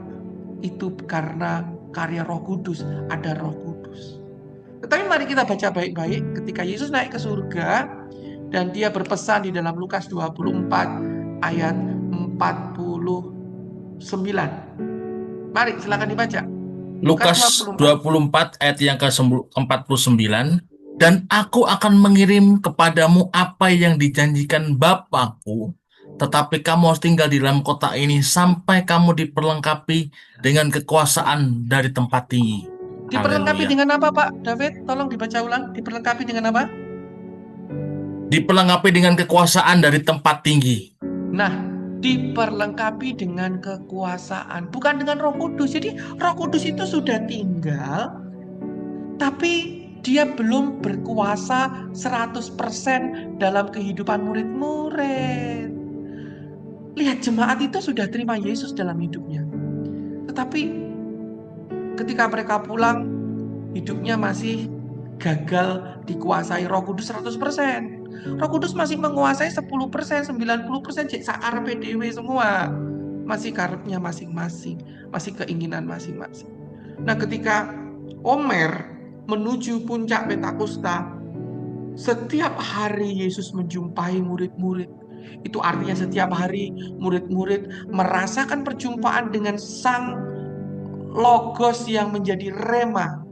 itu karena karya Roh Kudus, ada Roh Kudus. Tetapi mari kita baca baik-baik ketika Yesus naik ke surga dan dia berpesan di dalam Lukas 24 ayat 49. Mari silakan dibaca. Lukas 24 ayat yang ke-49, dan aku akan mengirim kepadamu apa yang dijanjikan Bapakku, tetapi kamu harus tinggal di dalam kota ini sampai kamu diperlengkapi dengan kekuasaan dari tempat tinggi. Diperlengkapi Haleluya. dengan apa, Pak David? Tolong dibaca ulang. Diperlengkapi dengan apa? Diperlengkapi dengan kekuasaan dari tempat tinggi. Nah, diperlengkapi dengan kekuasaan, bukan dengan Roh Kudus. Jadi Roh Kudus itu sudah tinggal, tapi dia belum berkuasa 100% dalam kehidupan murid-murid. Lihat, jemaat itu sudah terima Yesus dalam hidupnya. Tetapi ketika mereka pulang, hidupnya masih gagal dikuasai Roh Kudus 100%. Roh Kudus masih menguasai 10%, 90%, cek sakar PDW semua. Masih karepnya masing-masing, masih keinginan masing-masing. Nah, ketika Omer menuju puncak Pentakosta, setiap hari Yesus menjumpai murid-murid. Itu artinya setiap hari murid-murid merasakan perjumpaan dengan Sang Logos yang menjadi rema,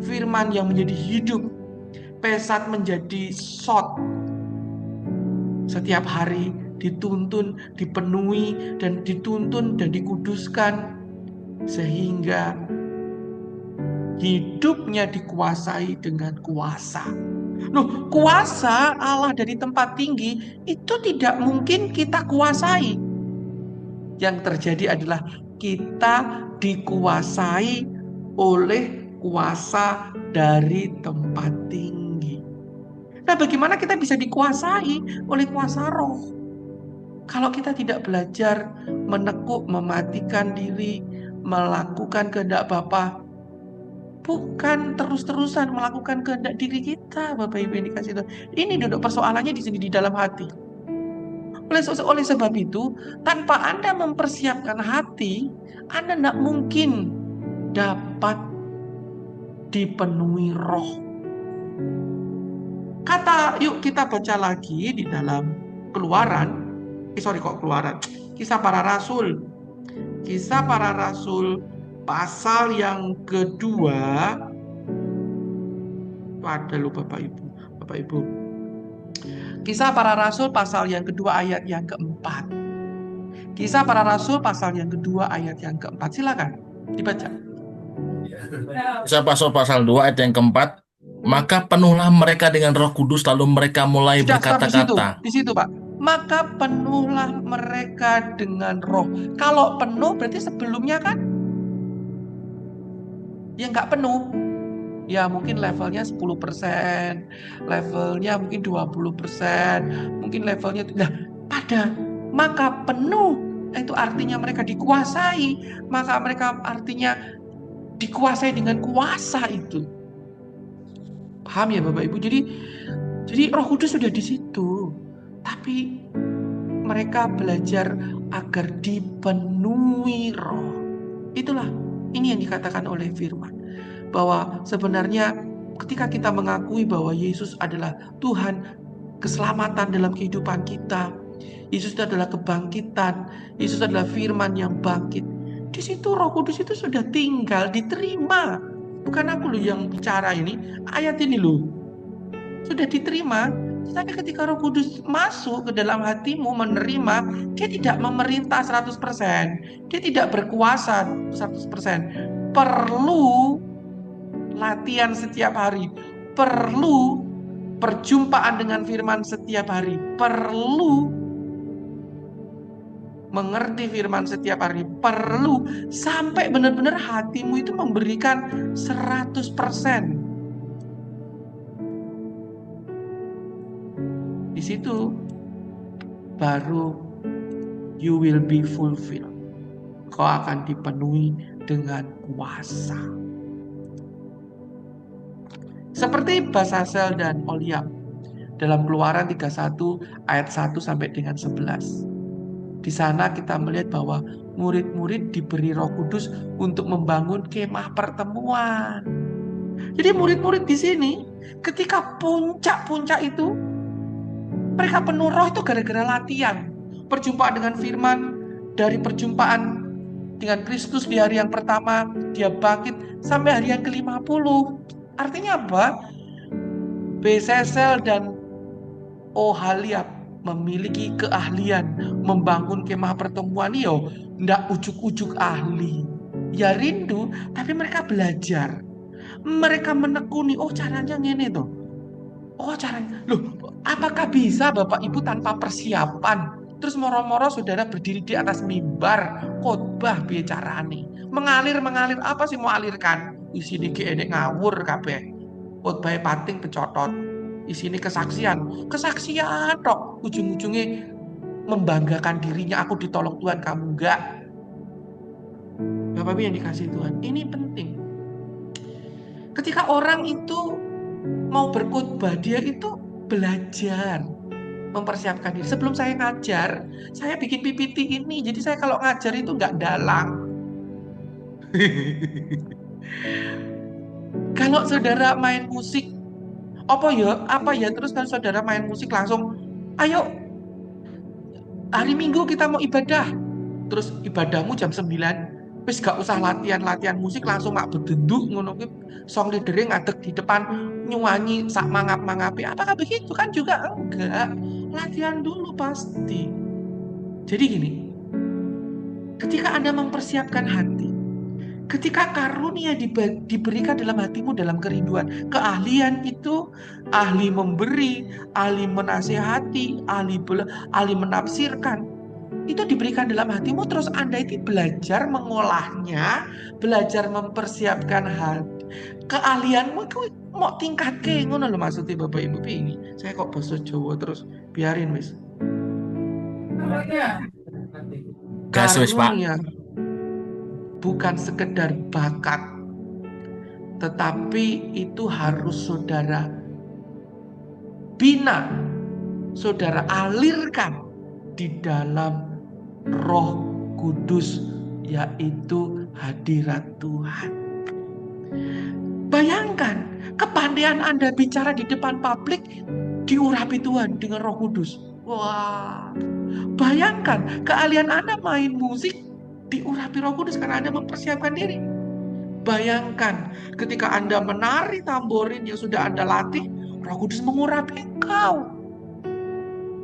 firman yang menjadi hidup, pesat menjadi sot. Setiap hari dituntun, dipenuhi, dan dituntun dan dikuduskan sehingga hidupnya dikuasai dengan kuasa. Loh, kuasa Allah dari tempat tinggi itu tidak mungkin kita kuasai. Yang terjadi adalah kita dikuasai oleh kuasa dari tempat tinggi. Nah, bagaimana kita bisa dikuasai oleh kuasa roh? Kalau kita tidak belajar menekuk, mematikan diri, melakukan kehendak Bapa, bukan terus-terusan melakukan kehendak diri kita, Bapak Ibu yang dikasih Tuhan. Ini duduk persoalannya di sini, di dalam hati. Oleh sebab itu, tanpa Anda mempersiapkan hati, Anda tidak mungkin dapat dipenuhi roh. Yuk kita baca lagi di dalam Kisah Para Rasul. Kisah Para Rasul pasal yang kedua. Ada loh Bapak Ibu. Kisah Para Rasul pasal yang kedua ayat yang keempat. Kisah Para Rasul pasal yang kedua ayat yang keempat. Silakan dibaca. Kisah pasal 2 ayat yang keempat. Maka penuhlah mereka dengan Roh Kudus, lalu mereka mulai berkata-kata. Di situ, Pak. Maka penuhlah mereka dengan roh. Kalau penuh berarti sebelumnya kan ya nggak penuh. Ya mungkin levelnya 10%, levelnya mungkin 20%, mungkin levelnya maka penuh itu artinya mereka dikuasai, maka mereka artinya dikuasai dengan kuasa itu. Paham ya Bapak Ibu? Jadi Roh Kudus sudah di situ. Tapi mereka belajar agar dipenuhi roh. Itulah ini yang dikatakan oleh firman. Bahwa sebenarnya ketika kita mengakui bahwa Yesus adalah Tuhan keselamatan dalam kehidupan kita, Yesus adalah kebangkitan, Yesus adalah firman yang bangkit, di situ Roh Kudus itu sudah tinggal, diterima. Bukan aku loh yang bicara ini, ayat ini loh sudah diterima. Tapi ketika Roh Kudus masuk ke dalam hatimu, menerima, dia tidak memerintah 100%, dia tidak berkuasa 100%. Perlu latihan setiap hari, perlu perjumpaan dengan firman setiap hari, perlu mengerti firman setiap hari, perlu sampai benar-benar hatimu itu memberikan 100%. Di situ baru you will be fulfilled. Kau akan dipenuhi dengan kuasa. Seperti Basasel dan Oliam dalam Keluaran 31 ayat 1 sampai dengan 11. Di sana kita melihat bahwa murid-murid diberi Roh Kudus untuk membangun kemah pertemuan. Jadi murid-murid di sini ketika puncak-puncak itu mereka penuh roh itu gara-gara latihan. Perjumpaan dengan firman, dari perjumpaan dengan Kristus di hari yang pertama, dia bangkit sampai hari yang ke-50. Artinya apa? Bezalel dan Oholiab memiliki keahlian membangun kemah pertemuan. Ndak ujuk-ujuk ahli. Ya rindu, tapi mereka belajar. Mereka menekuni, caranya ngene tuh. Caranya. Loh, apakah bisa Bapak Ibu tanpa persiapan? Terus moro-moro saudara berdiri di atas mimbar, khotbah piye carane? Mengalir apa sih mau alirkan? Isine ge enek ngawur kabeh. Khotbah pating pecotot. Isine kesaksian tok. Ujung-ujungnya membanggakan dirinya, aku ditolong Tuhan, kamu enggak. Bapak Ibu yang dikasih Tuhan, ini penting. Ketika orang itu mau berkhotbah, dia itu belajar mempersiapkan diri. Sebelum saya ngajar, saya bikin PPT ini. Jadi saya kalau ngajar itu nggak dalang. Kalau saudara main musik, apa ya? Terus kalau saudara main musik langsung, ayo hari Minggu kita mau ibadah. Terus ibadahmu jam 9. Wis gak usah latihan musik, langsung mak bedenduk ngono kuwi, song leadere ngadeg di depan nyuwanyi sak mangap-mangape. Apakah begitu? Kan juga enggak. Latihan dulu pasti. Jadi gini, ketika Anda mempersiapkan hati, ketika karunia diberikan dalam hatimu dalam kerinduan, keahlian itu ahli memberi, ahli menasihati, ahli menafsirkan, itu diberikan dalam hatimu, terus Anda itu belajar mengolahnya, belajar mempersiapkan hati. Keahlianmu itu mau tingkat ke ngono lho maksudnya Bapak Ibu ini. Saya kok bahasa Jawa terus, biarin wis. Gas wis, Pak. Karunia bukan sekedar bakat, tetapi itu harus saudara bina, saudara alirkan di dalam Roh Kudus, yaitu hadirat Tuhan. Bayangkan kepandaian Anda bicara di depan publik diurapi Tuhan dengan Roh Kudus. Wah, bayangkan keahlian Anda main musik diurapi Roh Kudus karena Anda mempersiapkan diri. Bayangkan ketika Anda menari tamborin yang sudah Anda latih, Roh Kudus mengurapi engkau.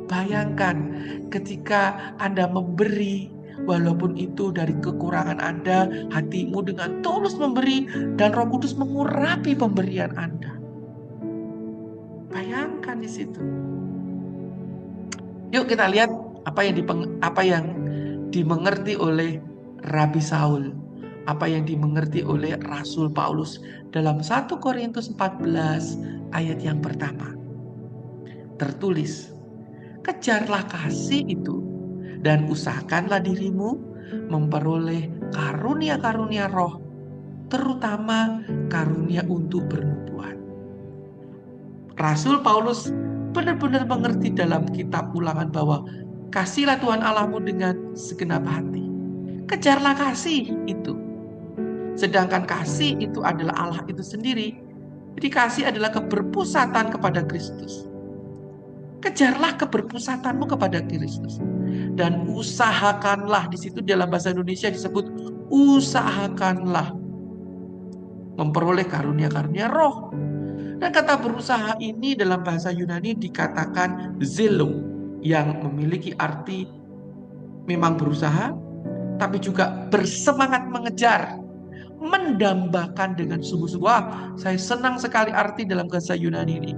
Bayangkan ketika Anda memberi, walaupun itu dari kekurangan Anda, hatimu dengan tulus memberi, dan Roh Kudus mengurapi pemberian Anda. Bayangkan di situ. Yuk kita lihat apa yang dimengerti oleh Rabi Saul, apa yang dimengerti oleh Rasul Paulus dalam 1 Korintus 14 ayat yang pertama. Tertulis, kejarlah kasih itu dan usahakanlah dirimu memperoleh karunia-karunia roh, terutama karunia untuk bernubuat. Rasul Paulus benar-benar mengerti dalam kitab Ulangan bahwa kasihlah Tuhan Allahmu dengan segenap hati. Kejarlah kasih itu. Sedangkan kasih itu adalah Allah itu sendiri. Jadi kasih adalah keberpusatan kepada Kristus. Kejarlah keberpusatanmu kepada Kristus. Dan usahakanlah, di situ dalam bahasa Indonesia disebut usahakanlah memperoleh karunia-karunia roh. Dan kata berusaha ini dalam bahasa Yunani dikatakan zelo, yang memiliki arti memang berusaha, tapi juga bersemangat mengejar, mendambakan dengan sungguh-sungguh. Saya senang sekali arti dalam bahasa Yunani ini.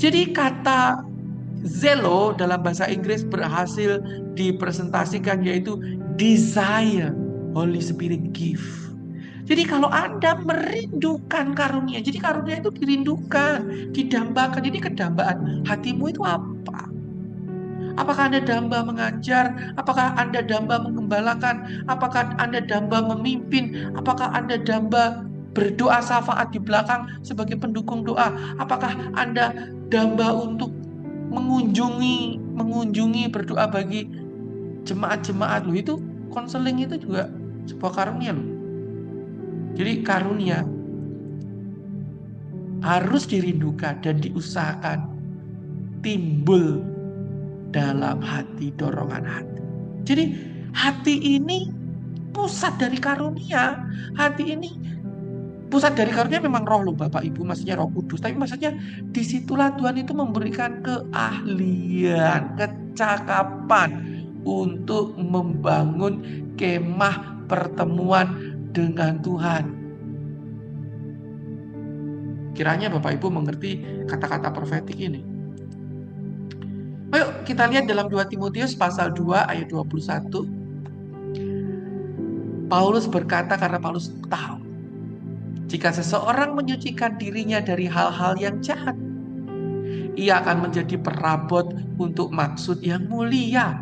Jadi kata zelo dalam bahasa Inggris berhasil dipresentasikan yaitu desire, Holy Spirit give. Jadi kalau Anda merindukan karunia, jadi karunia itu dirindukan, didambakan. Jadi kedambaan hatimu itu apa? Apakah Anda damba mengajar? Apakah Anda damba menggembalakan? Apakah Anda damba memimpin? Apakah Anda damba berdoa syafaat di belakang sebagai pendukung doa? Apakah Anda damba untuk mengunjungi berdoa bagi jemaat-jemaat? Itu Konseling itu juga sebuah karunia loh. Jadi karunia harus dirindukan dan diusahakan timbul dalam hati, dorongan hati. Jadi hati ini pusat dari karunia. Hati ini pusat dari karunia memang roh loh Bapak Ibu, maksudnya Roh Kudus. Tapi maksudnya disitulah Tuhan itu memberikan keahlian, kecakapan untuk membangun kemah pertemuan dengan Tuhan. Kiranya Bapak Ibu mengerti kata-kata profetik ini. Ayo kita lihat dalam 2 Timotius pasal 2 ayat 21. Paulus berkata, karena Paulus tahu jika seseorang menyucikan dirinya dari hal-hal yang jahat, ia akan menjadi perabot untuk maksud yang mulia,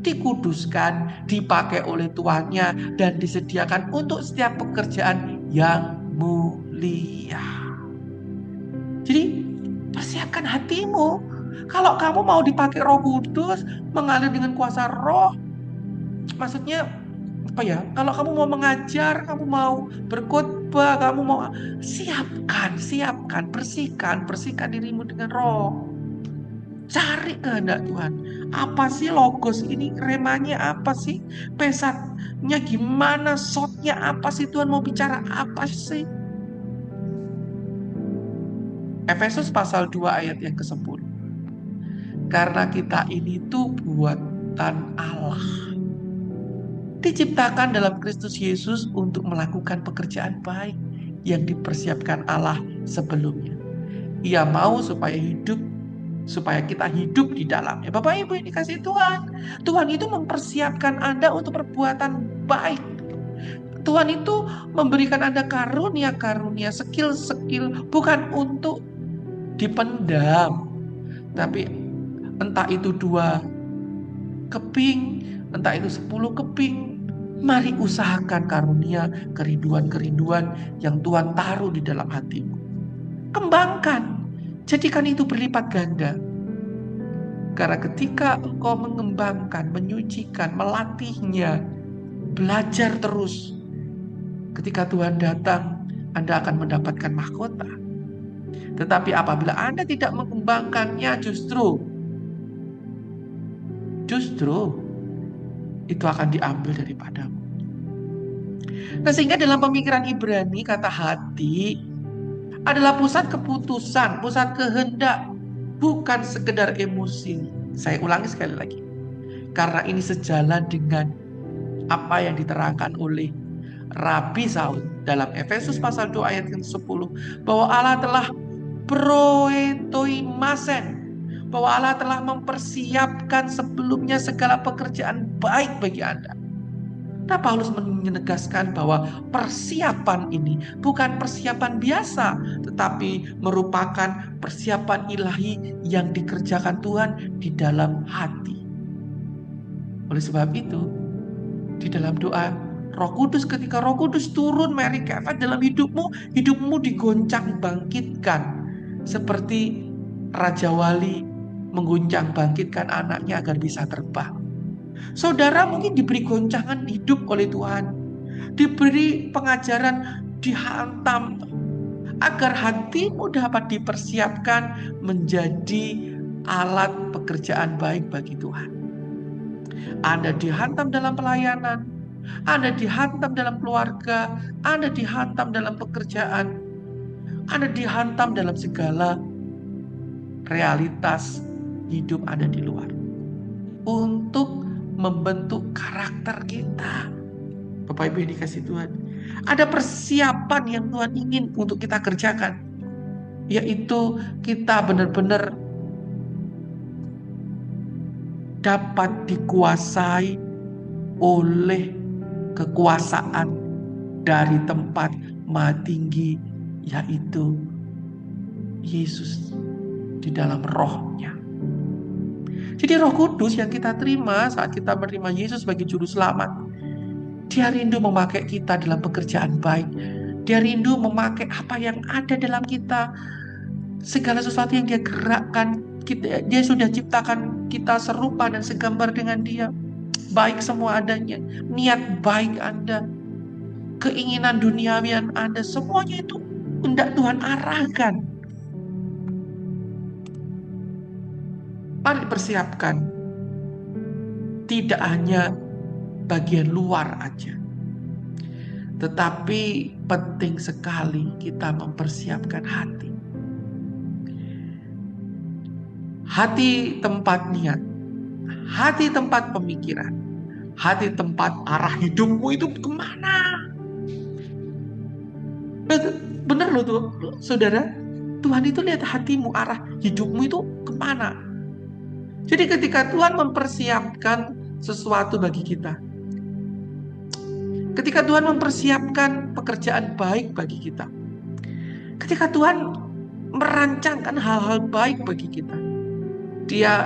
dikuduskan, dipakai oleh tuannya, dan disediakan untuk setiap pekerjaan yang mulia. Jadi persiapkan hatimu. Kalau kamu mau dipakai Roh Kudus, mengalir dengan kuasa Roh, maksudnya apa ya? Kalau kamu mau mengajar, kamu mau berkhotbah, kamu mau siapkan, bersihkan dirimu dengan Roh. Cari kehendak Tuhan. Apa sih logos ini? Remanya apa sih? Pesatnya gimana? Shotnya apa sih? Tuhan mau bicara apa sih? Efesus pasal 2 ayat yang ke-10. Karena kita ini tuh buatan Allah, diciptakan dalam Kristus Yesus untuk melakukan pekerjaan baik yang dipersiapkan Allah sebelumnya. Ia mau supaya kita hidup di dalamnya. Bapak Ibu yang dikasihi Tuhan, Tuhan itu mempersiapkan Anda untuk perbuatan baik. Tuhan itu memberikan Anda karunia-karunia, skill-skill, bukan untuk dipendam. Tapi entah itu 2 keping, entah itu 10 keping, mari usahakan karunia, kerinduan-kerinduan yang Tuhan taruh di dalam hatimu. Kembangkan, jadikan itu berlipat ganda. Karena ketika engkau mengembangkan, menyucikan, melatihnya, belajar terus, ketika Tuhan datang, Anda akan mendapatkan mahkota. Tetapi apabila Anda tidak mengembangkannya, justru itu akan diambil daripadamu. Nah, sehingga dalam pemikiran Ibrani, kata hati adalah pusat keputusan, pusat kehendak, bukan sekedar emosi. Saya ulangi sekali lagi. Karena ini sejalan dengan apa yang diterangkan oleh Rabi Saud dalam Efesus pasal 2 ayat ke-10, bahwa Allah telah proetoimasen, bahwa Allah telah mempersiapkan sebelumnya segala pekerjaan baik bagi Anda. Nah, Paulus menegaskan bahwa persiapan ini bukan persiapan biasa, tetapi merupakan persiapan ilahi yang dikerjakan Tuhan di dalam hati. Oleh sebab itu, di dalam doa Roh Kudus, ketika Roh Kudus turun Mary Kefat dalam hidupmu digoncang bangkitkan, seperti Raja Wali mengguncang bangkitkan anaknya agar bisa terbang. Saudara mungkin diberi goncangan hidup oleh Tuhan, diberi pengajaran, dihantam, agar hatimu dapat dipersiapkan menjadi alat pekerjaan baik bagi Tuhan. Anda dihantam dalam pelayanan, Anda dihantam dalam keluarga, Anda dihantam dalam pekerjaan, Anda dihantam dalam segala realitas hidup Anda di luar, untuk membentuk karakter kita. Bapak Ibu yang dikasihi Tuhan, ada persiapan yang Tuhan ingin untuk kita kerjakan, yaitu kita benar-benar dapat dikuasai oleh kekuasaan dari tempat Maha Tinggi, yaitu Yesus di dalam Roh-Nya. Jadi Roh Kudus yang kita terima saat kita menerima Yesus sebagai Juru Selamat, Dia rindu memakai kita dalam pekerjaan baik. Dia rindu memakai apa yang ada dalam kita, segala sesuatu yang Dia gerakkan. Dia sudah ciptakan kita serupa dan segambar dengan Dia. baik semua adanya, niat baik Anda, keinginan duniawian Anda, semuanya itu hendak Tuhan arahkan. Mari persiapkan. Tidak hanya bagian luar aja, tetapi penting sekali kita mempersiapkan hati. Hati tempat niat, hati tempat pemikiran, hati tempat arah hidupmu itu kemana? Bener loh tuh, saudara. Tuhan itu lihat hatimu, arah hidupmu itu kemana. Jadi ketika Tuhan mempersiapkan sesuatu bagi kita, ketika Tuhan mempersiapkan pekerjaan baik bagi kita, ketika Tuhan merancangkan hal-hal baik bagi kita, Dia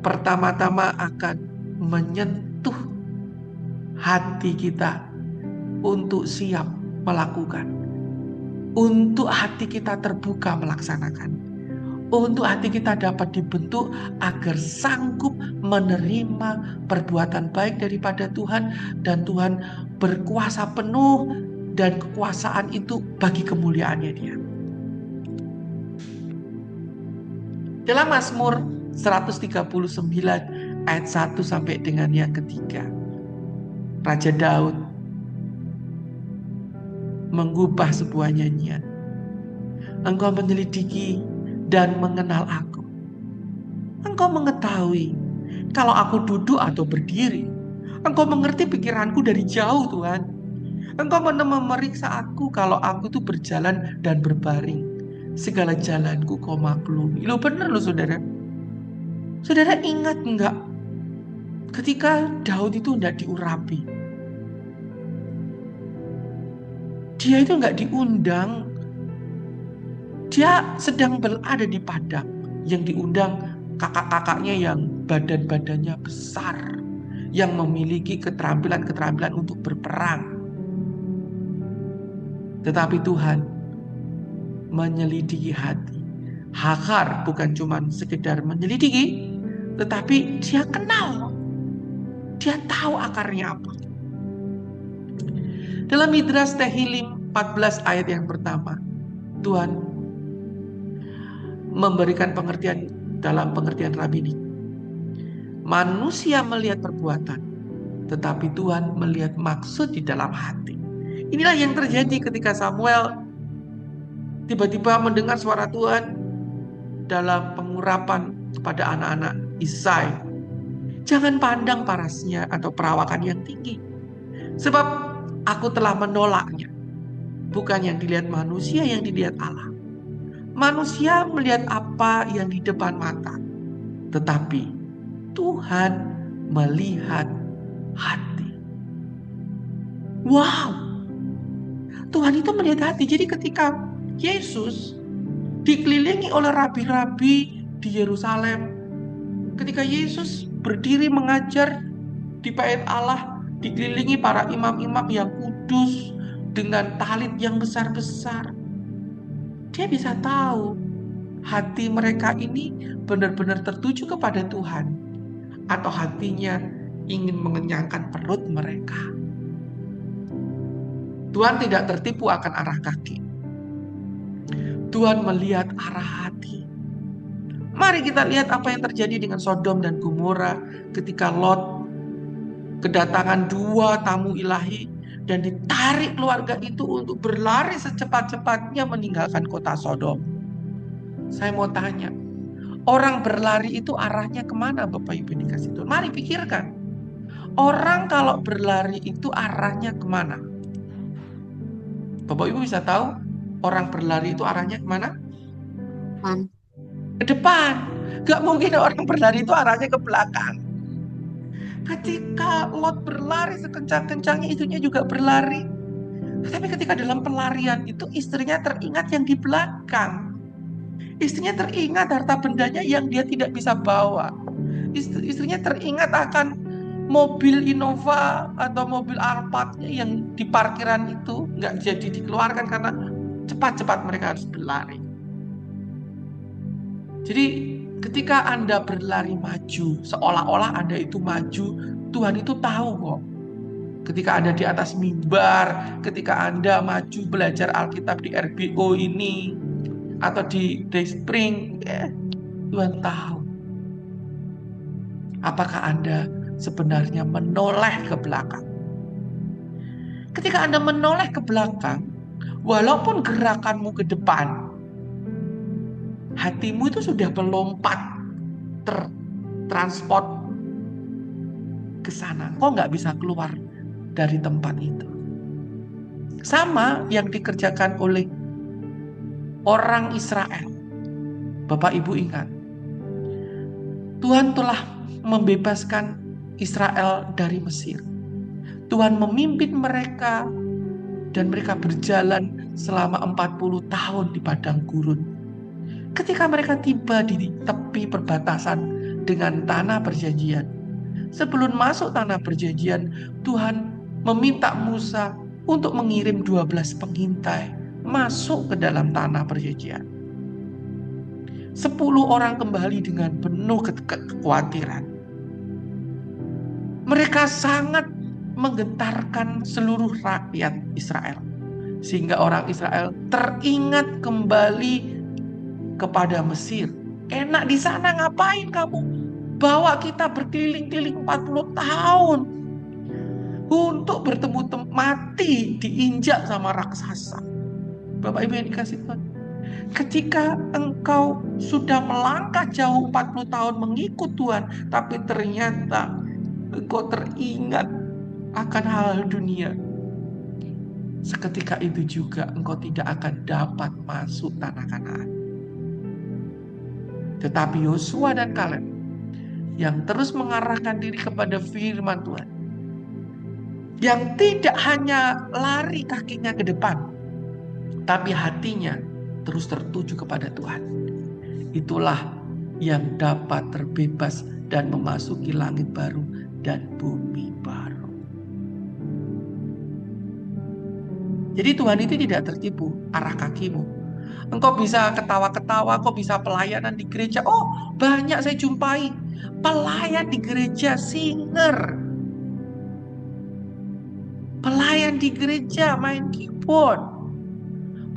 pertama-tama akan menyentuh hati kita untuk siap melakukan, untuk hati kita terbuka melaksanakan, untuk hati kita dapat dibentuk agar sanggup menerima perbuatan baik daripada Tuhan, dan Tuhan berkuasa penuh, dan kekuasaan itu bagi kemuliaannya Dia. Dalam Mazmur 139 ayat 1 sampai dengan yang ketiga, Raja Daud menggubah sebuah nyanyian. Engkau menyelidiki dan mengenal aku. Engkau mengetahui kalau aku duduk atau berdiri. Engkau mengerti pikiranku dari jauh, Tuhan. Engkau memeriksa aku kalau aku tuh berjalan dan berbaring. Segala jalanku kau maklumi. Loh bener loh saudara. Saudara ingat enggak? Ketika Daud itu enggak diurapi, dia itu enggak diundang. Dia sedang berada di padang, yang diundang kakak-kakaknya yang badan-badannya besar, yang memiliki keterampilan-keterampilan untuk berperang. Tetapi Tuhan menyelidiki hati. Hagar bukan cuma sekedar menyelidiki, tetapi dia kenal. Dia tahu akarnya apa. Dalam Midras Tehillim 14 ayat yang pertama, Tuhan memberikan pengertian dalam pengertian rabini. Manusia melihat perbuatan, tetapi Tuhan melihat maksud di dalam hati. Inilah yang terjadi ketika Samuel tiba-tiba mendengar suara Tuhan dalam pengurapan kepada anak-anak Isai. Jangan pandang parasnya atau perawakan yang tinggi, sebab aku telah menolaknya. Bukan yang dilihat manusia, yang dilihat Allah. Manusia melihat apa yang di depan mata, tetapi Tuhan melihat hati. Wow, Tuhan itu melihat hati. Jadi ketika Yesus dikelilingi oleh rabi-rabi di Yerusalem, ketika Yesus berdiri mengajar di bait Allah, dikelilingi para imam-imam yang kudus dengan talit yang besar-besar, dia bisa tahu hati mereka ini benar-benar tertuju kepada Tuhan, atau hatinya ingin mengenyangkan perut mereka. Tuhan tidak tertipu akan arah kaki. Tuhan melihat arah hati. Mari kita lihat apa yang terjadi dengan Sodom dan Gomora ketika Lot kedatangan dua tamu ilahi dan ditarik keluarga itu untuk berlari secepat-cepatnya meninggalkan kota Sodom. Saya mau tanya, orang berlari itu arahnya kemana Bapak Ibu dikasih Tuhan? Mari pikirkan. Orang kalau berlari itu arahnya kemana? Bapak Ibu bisa tahu orang berlari itu arahnya kemana? Ke depan. Gak mungkin orang berlari itu arahnya ke belakang. Ketika Lot berlari sekencang-kencangnya, istrinya juga berlari. Tapi ketika dalam pelarian itu istrinya teringat yang di belakang. Istrinya teringat harta bendanya yang dia tidak bisa bawa. Istrinya teringat akan mobil Innova atau mobil Alphardnya yang di parkiran itu nggak jadi dikeluarkan karena cepat-cepat mereka harus berlari. Jadi ketika Anda berlari maju, seolah-olah Anda itu maju Tuhan itu tahu kok. Ketika Anda di atas mimbar, ketika Anda maju belajar Alkitab di RBO ini, atau di Day Spring, Tuhan tahu. Apakah Anda sebenarnya menoleh ke belakang? Ketika Anda menoleh ke belakang, walaupun gerakanmu ke depan, hatimu itu sudah melompat, transport ke sana. Kok nggak bisa keluar dari tempat itu? Sama yang dikerjakan oleh orang Israel. Bapak Ibu ingat, Tuhan telah membebaskan Israel dari Mesir. Tuhan memimpin mereka dan mereka berjalan selama 40 tahun di padang gurun. Ketika mereka tiba di tepi perbatasan dengan tanah perjanjian, sebelum masuk tanah perjanjian, Tuhan meminta Musa untuk mengirim 12 pengintai masuk ke dalam tanah perjanjian. 10 orang kembali dengan penuh kekhawatiran. Mereka sangat menggetarkan seluruh rakyat Israel. Sehingga orang Israel teringat kembali kepada Mesir. Enak di sana, ngapain kamu? Bawa kita berkeliling-keliling 40 tahun. Untuk bertemu mati diinjak sama raksasa. Bapak Ibu yang dikasih Tuhan. Ketika engkau sudah melangkah jauh 40 tahun mengikut Tuhan, tapi ternyata engkau teringat akan hal dunia, seketika itu juga engkau tidak akan dapat masuk tanah Kanaan. Tetapi Yosua dan Kaleb yang terus mengarahkan diri kepada firman Tuhan, yang tidak hanya lari kakinya ke depan, tapi hatinya terus tertuju kepada Tuhan, itulah yang dapat terbebas dan memasuki langit baru dan bumi baru. Jadi Tuhan itu tidak tertipu arah kakimu. Engkau bisa ketawa-ketawa, kau bisa pelayanan di gereja. Oh, banyak saya jumpai pelayan di gereja, singer. Pelayan di gereja main keyboard.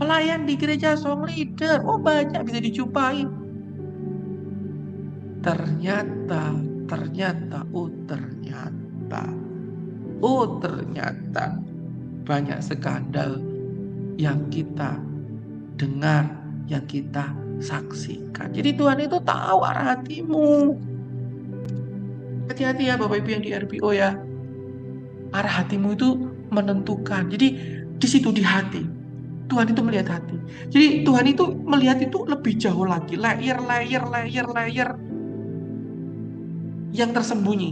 Pelayan di gereja song leader. Oh, banyak bisa dijumpai. Ternyata banyak skandal yang kita dengar, yang kita saksikan. Jadi Tuhan itu tahu arah hatimu. Hati-hati ya Bapak Ibu yang di RPO ya. Arah hatimu itu menentukan. Jadi di situ di hati. Tuhan itu melihat hati. Jadi Tuhan itu melihat itu lebih jauh lagi. Layer yang tersembunyi.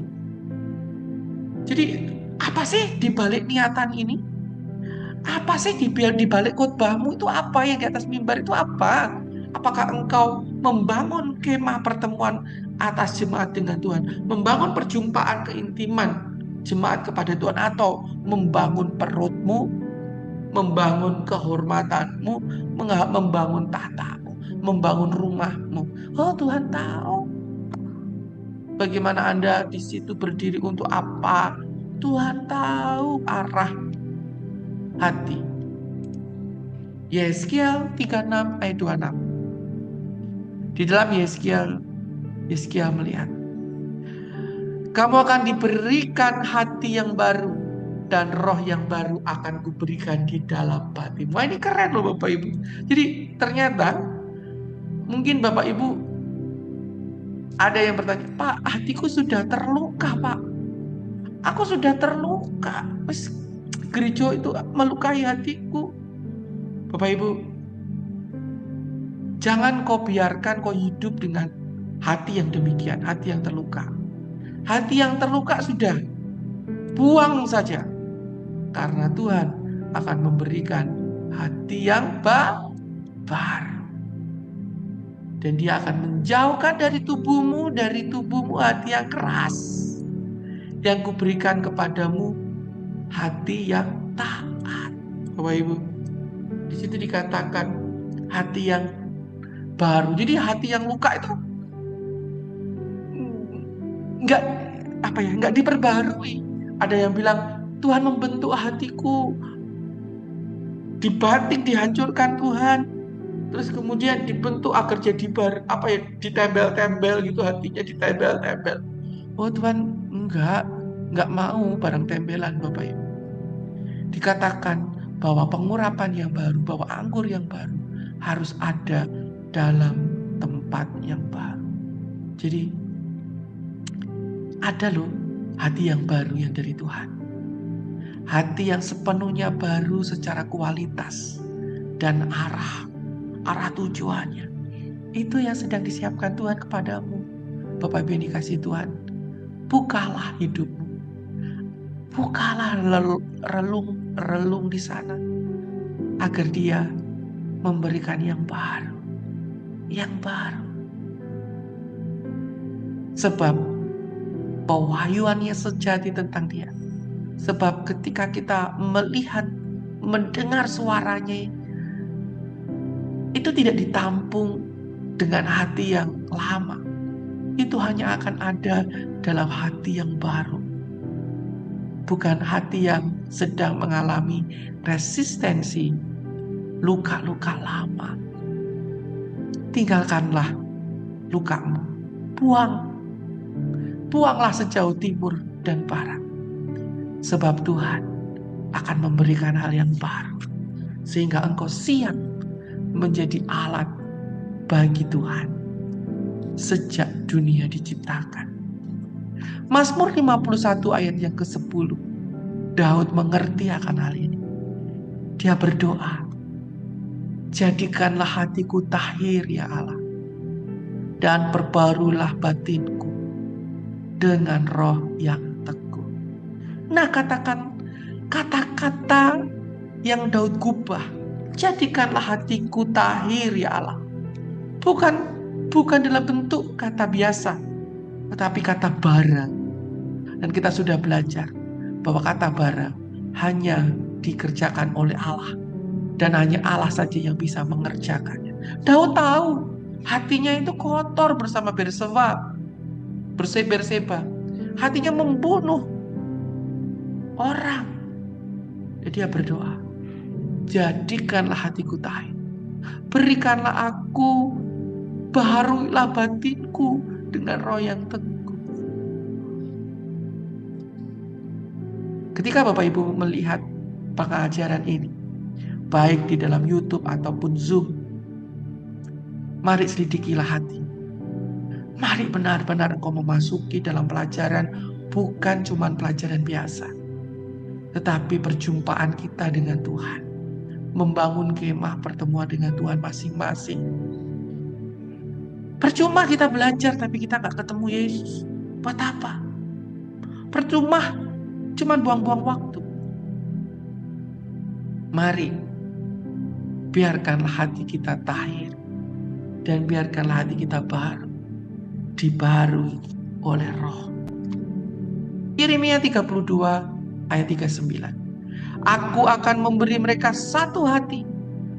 Jadi apa sih di balik niatan ini? Apa sih di balik khotbahmu itu apa? Yang di atas mimbar itu apa? Apakah engkau membangun kemah pertemuan atas jemaat dengan Tuhan? Membangun perjumpaan keintiman jemaat kepada Tuhan? Atau membangun perutmu? Membangun kehormatanmu? Membangun tahtamu? Membangun rumahmu? Oh, Tuhan tahu. Bagaimana Anda di situ berdiri untuk apa? Tuhan tahu arah hati. Yeskiel 36 ayat 26. Di dalam Yeskiel melihat, kamu akan diberikan hati yang baru dan roh yang baru akan kuberikan di dalam batinmu. Wah, ini keren loh Bapak Ibu. Jadi ternyata mungkin Bapak Ibu ada yang bertanya, Pak, hatiku sudah terluka Pak. Aku sudah terluka. Gereja itu melukai hatiku. Bapak Ibu, jangan kau biarkan kau hidup dengan hati yang demikian, hati yang terluka. Hati yang terluka sudah, buang saja. Karena Tuhan akan memberikan hati yang baru. Dan Dia akan menjauhkan dari tubuhmu hati yang keras. Yang kuberikan kepadamu hati yang taat. Bapak Ibu, di situ dikatakan hati yang baru. Jadi hati yang luka itu enggak nggak diperbarui. Ada yang bilang Tuhan membentuk hatiku, dibatik, dihancurkan Tuhan, terus kemudian dibentuk agar jadi ditembel-tembel gitu, hatinya ditembel-tembel. Oh Tuhan, nggak mau barang tembelan Bapak Ibu. Dikatakan bahwa pengurapan yang baru, bahwa anggur yang baru harus ada dalam tempat yang baru. Jadi ada loh hati yang baru yang dari Tuhan. Hati yang sepenuhnya baru secara kualitas dan arah tujuannya. Itu yang sedang disiapkan Tuhan kepadamu. Bapak Ibu yang dikasihi Tuhan, bukalah hidupmu. Bukalah relung di sana agar Dia memberikan yang baru. Yang baru. Sebab pewahyuannya sejati tentang Dia. Sebab ketika kita melihat, mendengar suaranya, itu tidak ditampung dengan hati yang lama. Itu hanya akan ada dalam hati yang baru. Bukan hati yang sedang mengalami resistensi, luka-luka lama. Tinggalkanlah lukamu. Buanglah sejauh timur dan barat. Sebab Tuhan akan memberikan hal yang baru. Sehingga engkau siap menjadi alat bagi Tuhan. Sejak dunia diciptakan. Mazmur 51 ayat yang ke-10. Daud mengerti akan hal ini. Dia berdoa. Jadikanlah hatiku tahir ya Allah. Dan perbarulah batinku dengan roh yang teguh. Nah, kata-kata yang Daud gubah, jadikanlah hatiku tahir ya Allah. Bukan dalam bentuk kata biasa, tetapi kata bara. Dan kita sudah belajar bahwa kata bara hanya dikerjakan oleh Allah. Dan hanya Allah saja yang bisa mengerjakannya. Daud tahu hatinya itu kotor bersama Berseba. Hatinya membunuh orang. Jadi dia berdoa, jadikanlah hatiku tahir. Berikanlah aku, baharuilah batinku dengan roh yang teguh. Ketika Bapak Ibu melihat pengajaran ini, baik di dalam YouTube ataupun Zoom, mari selidikilah hati. Mari benar-benar engkau memasuki dalam pelajaran, bukan cuma pelajaran biasa, tetapi perjumpaan kita dengan Tuhan. Membangun kemah pertemuan dengan Tuhan masing-masing. Percuma kita belajar tapi kita gak ketemu Yesus. Buat apa? Percuma, cuma buang-buang waktu. Mari, biarkanlah hati kita tahir. Dan biarkanlah hati kita baru. Dibarui oleh roh. Yeremia 32 ayat 39. Aku akan memberi mereka satu hati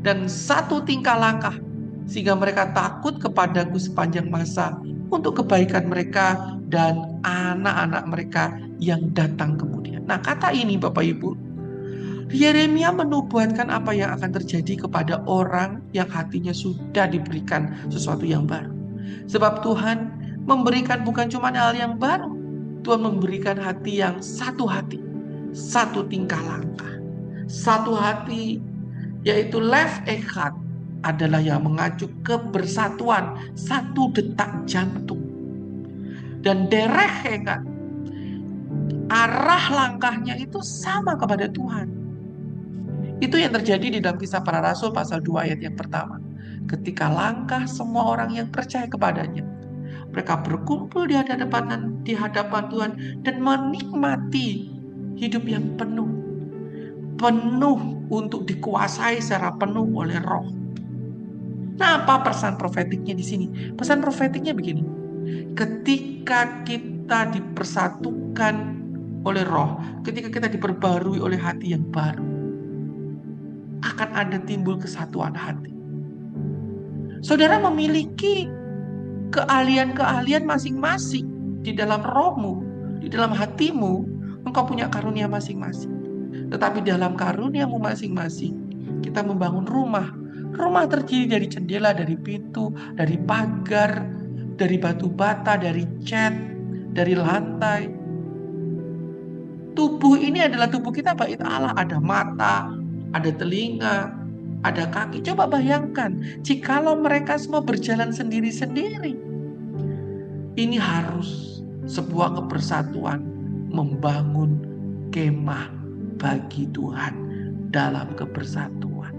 dan satu tingkah langkah, sehingga mereka takut kepadaku sepanjang masa, untuk kebaikan mereka dan anak-anak mereka yang datang kemudian. Nah, kata ini Bapak Ibu, Yeremia menubuatkan apa yang akan terjadi kepada orang yang hatinya sudah diberikan sesuatu yang baru. Sebab Tuhan memberikan bukan cuma hal yang baru, Tuhan memberikan hati yang satu hati, satu tingkah langkah. Satu hati, yaitu lev echad, adalah yang mengacu kebersatuan, satu detak jantung. Dan derech echad, arah langkahnya itu sama kepada Tuhan. Itu yang terjadi di dalam Kisah Para Rasul pasal 2 ayat yang pertama. Ketika langkah semua orang yang percaya kepadanya, mereka berkumpul di hadapan Tuhan dan menikmati hidup yang penuh untuk dikuasai secara penuh oleh roh. Nah, apa pesan profetiknya di sini? Pesan profetiknya begini. Ketika kita dipersatukan oleh roh, ketika kita diperbarui oleh hati yang baru, akan ada timbul kesatuan hati. Saudara memiliki keahlian-keahlian masing-masing di dalam rohmu. Di dalam hatimu, engkau punya karunia masing-masing. Tetapi dalam karuniamu masing-masing, kita membangun rumah. Rumah terdiri dari jendela, dari pintu, dari pagar, dari batu bata, dari cat, dari lantai. Tubuh ini adalah tubuh kita bait Allah. Ada mata, ada telinga, ada kaki. Coba bayangkan, jikalau mereka semua berjalan sendiri-sendiri. Ini harus sebuah kebersatuan membangun kemah bagi Tuhan dalam kebersatuan.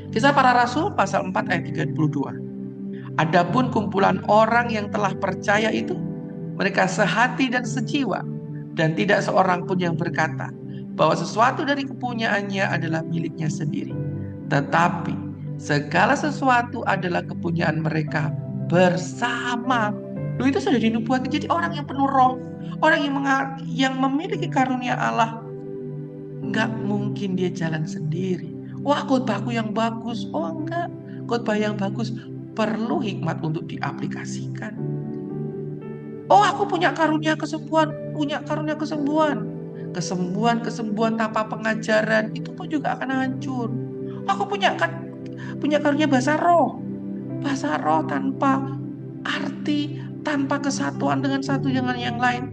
Kisah Para Rasul pasal 4 ayat 32. Adapun kumpulan orang yang telah percaya itu, mereka sehati dan sejiwa, dan tidak seorang pun yang berkata bahwa sesuatu dari kepunyaannya adalah miliknya sendiri. Tetapi segala sesuatu adalah kepunyaan mereka bersama. Itu sudah dinubuatkan. Jadi orang yang penuh roh, orang yang memiliki karunia Allah, nggak mungkin dia jalan sendiri. Wah, khotbahku yang bagus. Oh enggak, khotbah yang bagus perlu hikmat untuk diaplikasikan. Oh, aku punya karunia kesembuhan, Kesembuhan tanpa pengajaran itu pun juga akan hancur. Aku punya karunia bahasa roh tanpa arti, tanpa kesatuan dengan satu dengan yang lain,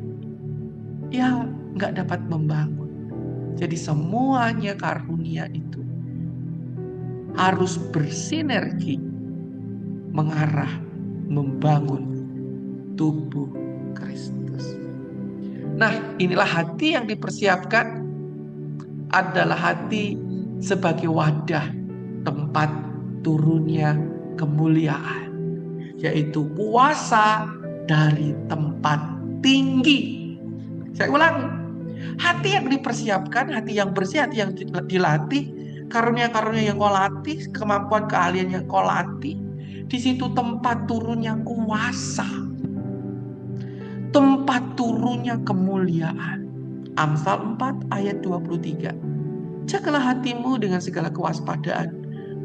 ya nggak dapat membangun. Jadi semuanya karunia itu harus bersinergi mengarah membangun tubuh Kristus. Nah, inilah hati yang dipersiapkan adalah hati sebagai wadah tempat turunnya kemuliaan, yaitu kuasa dari tempat tinggi. Saya ulangi, hati yang dipersiapkan, hati yang bersih, hati yang dilatih, karunia-karunia yang kau latih, kemampuan keahlian yang kau latih, di situ tempat turunnya kuasa, tempat turunnya kemuliaan. Amsal 4 ayat 23. Jagalah hatimu dengan segala kewaspadaan,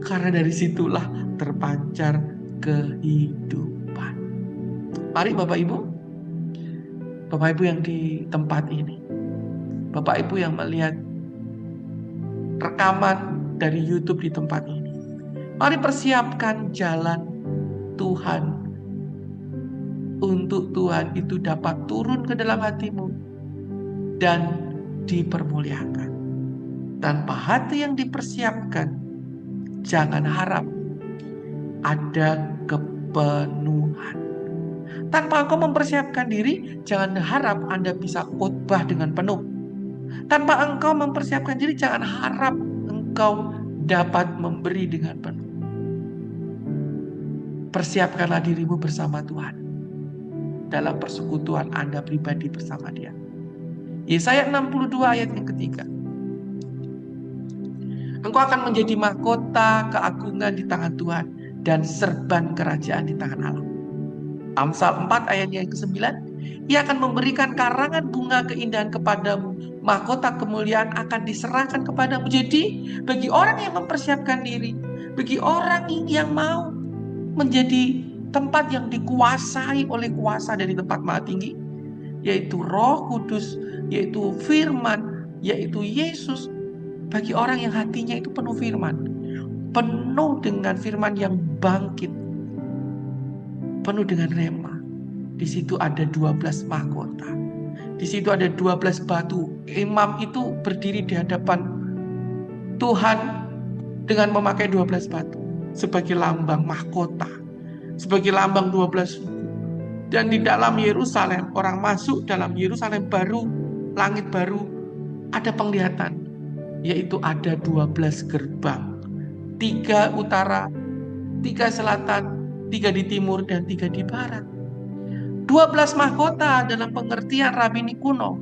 karena dari situlah terpancar kehidupan. Mari Bapak Ibu yang di tempat ini, Bapak Ibu yang melihat rekaman dari YouTube di tempat ini, mari persiapkan jalan Tuhan untuk Tuhan itu dapat turun ke dalam hatimu dan dipermuliakan. Tanpa hati yang dipersiapkan, jangan harap ada kepenuhan. Tanpa engkau mempersiapkan diri, jangan harap Anda bisa khotbah dengan penuh. Tanpa engkau mempersiapkan diri, jangan harap engkau dapat memberi dengan penuh. Persiapkanlah dirimu bersama Tuhan dalam persekutuan Anda pribadi bersama Dia. Yesaya 62 ayat yang ketiga. Engkau akan menjadi mahkota keagungan di tangan Tuhan dan serban kerajaan di tangan Allah. Amsal 4 ayat yang ke-9. Ia akan memberikan karangan bunga keindahan kepadamu. Mahkota kemuliaan akan diserahkan kepadamu. Jadi bagi orang yang mempersiapkan diri, bagi orang yang mau menjadi tempat yang dikuasai oleh kuasa dari tempat maha tinggi, yaitu Roh Kudus, yaitu firman, yaitu Yesus. Bagi orang yang hatinya itu penuh firman, penuh dengan firman yang bangkit, penuh dengan rema. Di situ ada 12 mahkota. Di situ ada 12 batu. Imam itu berdiri di hadapan Tuhan dengan memakai 12 batu sebagai lambang mahkota, sebagai lambang 12 suku. Dan di dalam Yerusalem, orang masuk dalam Yerusalem baru, langit baru, ada penglihatan, yaitu ada 12 gerbang. 3 utara, 3 selatan, 3 di timur, dan 3 di barat. 12 mahkota dalam pengertian Rabini kuno.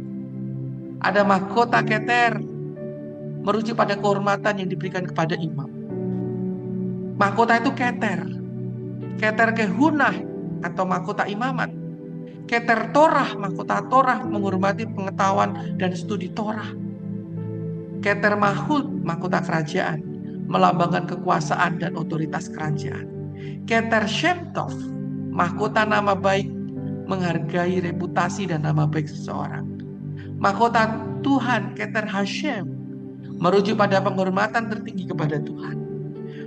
Ada mahkota keter, merujuk pada kehormatan yang diberikan kepada imam. Mahkota itu keter. Keter kehunah atau mahkota imamat. Keter Torah, mahkota Torah menghormati pengetahuan dan studi Torah. Keter Mahut, mahkota kerajaan, melambangkan kekuasaan dan otoritas kerajaan. Keter Shem Tov, mahkota nama baik, menghargai reputasi dan nama baik seseorang. Mahkota Tuhan, Keter Hashem, merujuk pada penghormatan tertinggi kepada Tuhan.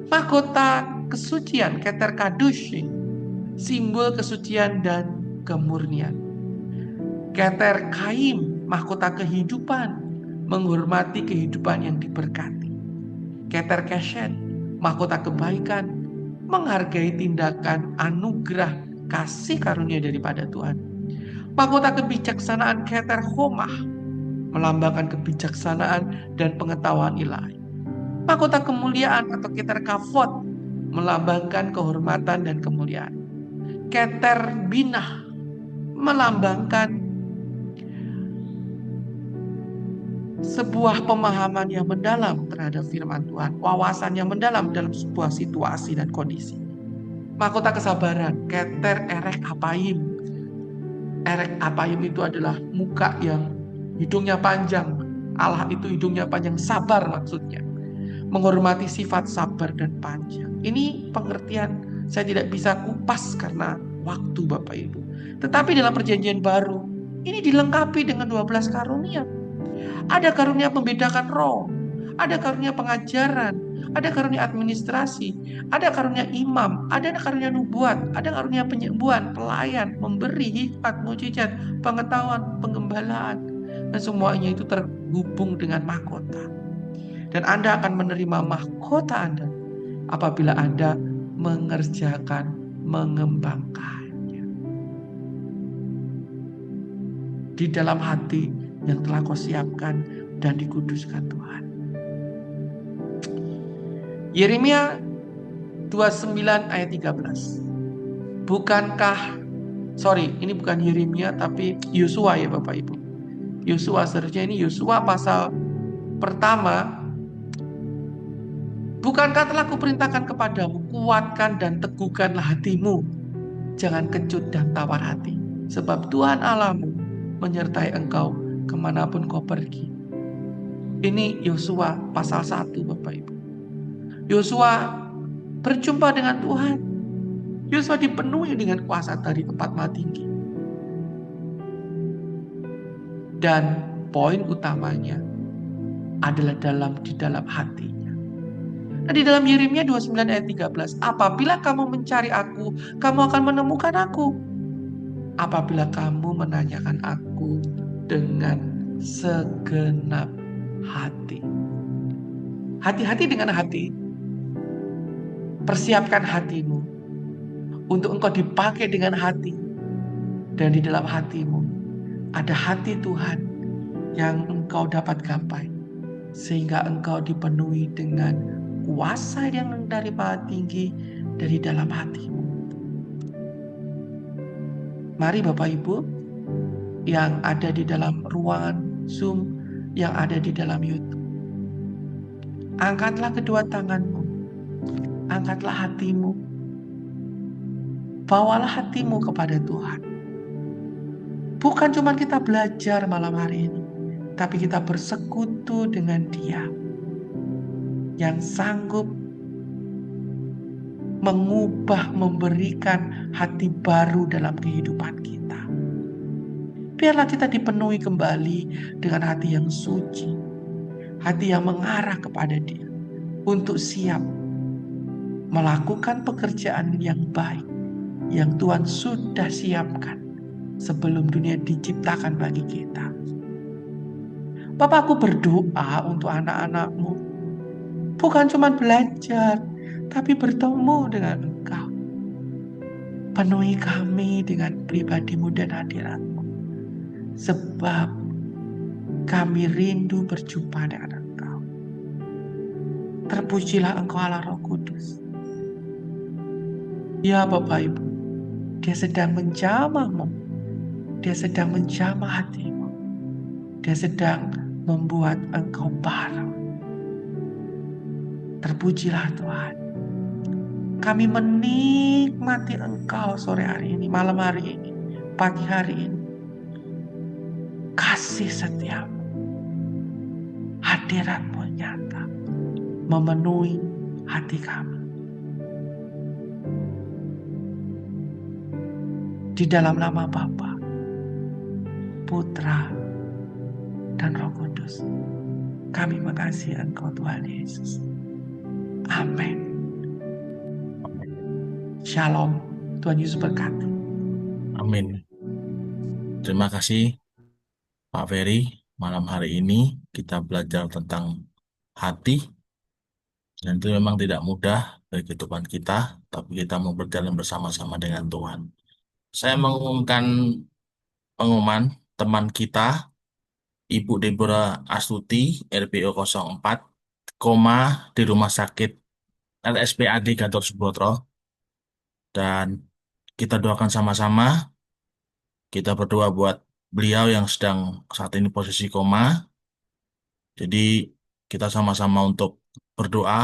Mahkota kesucian, Keter Kadushi, simbol kesucian dan kemurnian. Keter Kaim, mahkota kehidupan, menghormati kehidupan yang diberkati. Keter Keshet, mahkota kebaikan, menghargai tindakan anugerah kasih karunia daripada Tuhan. Mahkota kebijaksanaan, Keter Homah, melambangkan kebijaksanaan dan pengetahuan ilahi. Mahkota kemuliaan atau Keter Kavod, melambangkan kehormatan dan kemuliaan. Keter Binah, melambangkan sebuah pemahaman yang mendalam terhadap firman Tuhan, wawasan yang mendalam dalam sebuah situasi dan kondisi. Mahkota kesabaran, Keter Erek Apaim. Erek Apaim itu adalah muka yang hidungnya panjang. Allah itu hidungnya panjang, sabar maksudnya. Menghormati sifat sabar dan panjang. Ini pengertian saya tidak bisa kupas karena waktu Bapak Ibu. Tetapi dalam perjanjian baru, ini dilengkapi dengan 12 karunia. Ada karunia membedakan roh, ada karunia pengajaran, ada karunia administrasi, ada karunia imam, ada karunia nubuat, ada karunia penyembuhan, pelayan, memberi, hikmat, mujizat, pengetahuan, penggembalaan. Dan semuanya itu terhubung dengan mahkota. Dan Anda akan menerima mahkota Anda apabila Anda mengerjakan, mengembangkannya di dalam hati yang telah kau siapkan dan dikuduskan Tuhan. Yeremia 29 ayat 13. Ini bukan Yeremia tapi Yosua ya Bapak Ibu. Yosua, seharusnya ini Yosua pasal pertama. Bukankah telah kuperintahkan kepadamu, kuatkan dan teguhkanlah hatimu, jangan kecut dan tawar hati, sebab Tuhan Allahmu menyertai engkau kemanapun kau pergi. Ini Yosua pasal 1 Bapak Ibu. Yosua berjumpa dengan Tuhan. Yosua dipenuhi dengan kuasa dari tempat maha tinggi. Dan poin utamanya adalah di dalam hatinya. Nah, di dalam Yeremia 29 ayat 13, apabila kamu mencari aku, kamu akan menemukan aku. Apabila kamu menanyakan aku dengan segenap hati. Hati-hati dengan hati. Persiapkan hatimu untuk engkau dipakai dengan hati. Dan di dalam hatimu ada hati Tuhan yang engkau dapat gapai. Sehingga engkau dipenuhi dengan kuasa yang dari maha tinggi dari dalam hatimu. Mari Bapak Ibu yang ada di dalam ruangan Zoom, yang ada di dalam YouTube, angkatlah kedua tanganmu, angkatlah hatimu, bawalah hatimu kepada Tuhan. Bukan cuma kita belajar malam hari ini, tapi kita bersekutu dengan Dia yang sanggup mengubah, memberikan hati baru dalam kehidupan kita. Biarlah kita dipenuhi kembali dengan hati yang suci, hati yang mengarah kepada Dia, untuk siap melakukan pekerjaan yang baik yang Tuhan sudah siapkan sebelum dunia diciptakan bagi kita. Bapakku berdoa untuk anak-anak-Mu, bukan cuma belajar, tapi bertemu dengan Engkau. Penuhi kami dengan pribadi-Mu dan hadirat-Mu, sebab kami rindu berjumpa dengan Engkau. Terpujilah Engkau Allah Roh Kudus. Ya Bapak Ibu, Dia sedang menjamah-Mu, Dia sedang menjamah hatimu, Dia sedang membuat engkau baru. Terpujilah Tuhan. Kami menikmati Engkau sore hari ini, malam hari ini, pagi hari ini. Kasih setiamu, hadirat-Mu nyata, memenuhi hati kami. Di dalam nama Bapa, Putra, dan Roh Kudus, kami mengasihi Engkau Tuhan Yesus. Amin. Shalom. Tuhan Yesus berkati. Amin. Terima kasih Pak Ferry. Malam hari ini kita belajar tentang hati. Dan itu memang tidak mudah bagi kehidupan kita, tapi kita mau berjalan bersama-sama dengan Tuhan. Saya mengumumkan pengumuman teman kita, Ibu Deborah Astuti, RPO 04, koma di Rumah Sakit LSPAD Gatot Subroto. Dan kita doakan sama-sama, kita berdoa buat beliau yang sedang saat ini posisi koma. Jadi kita sama-sama untuk berdoa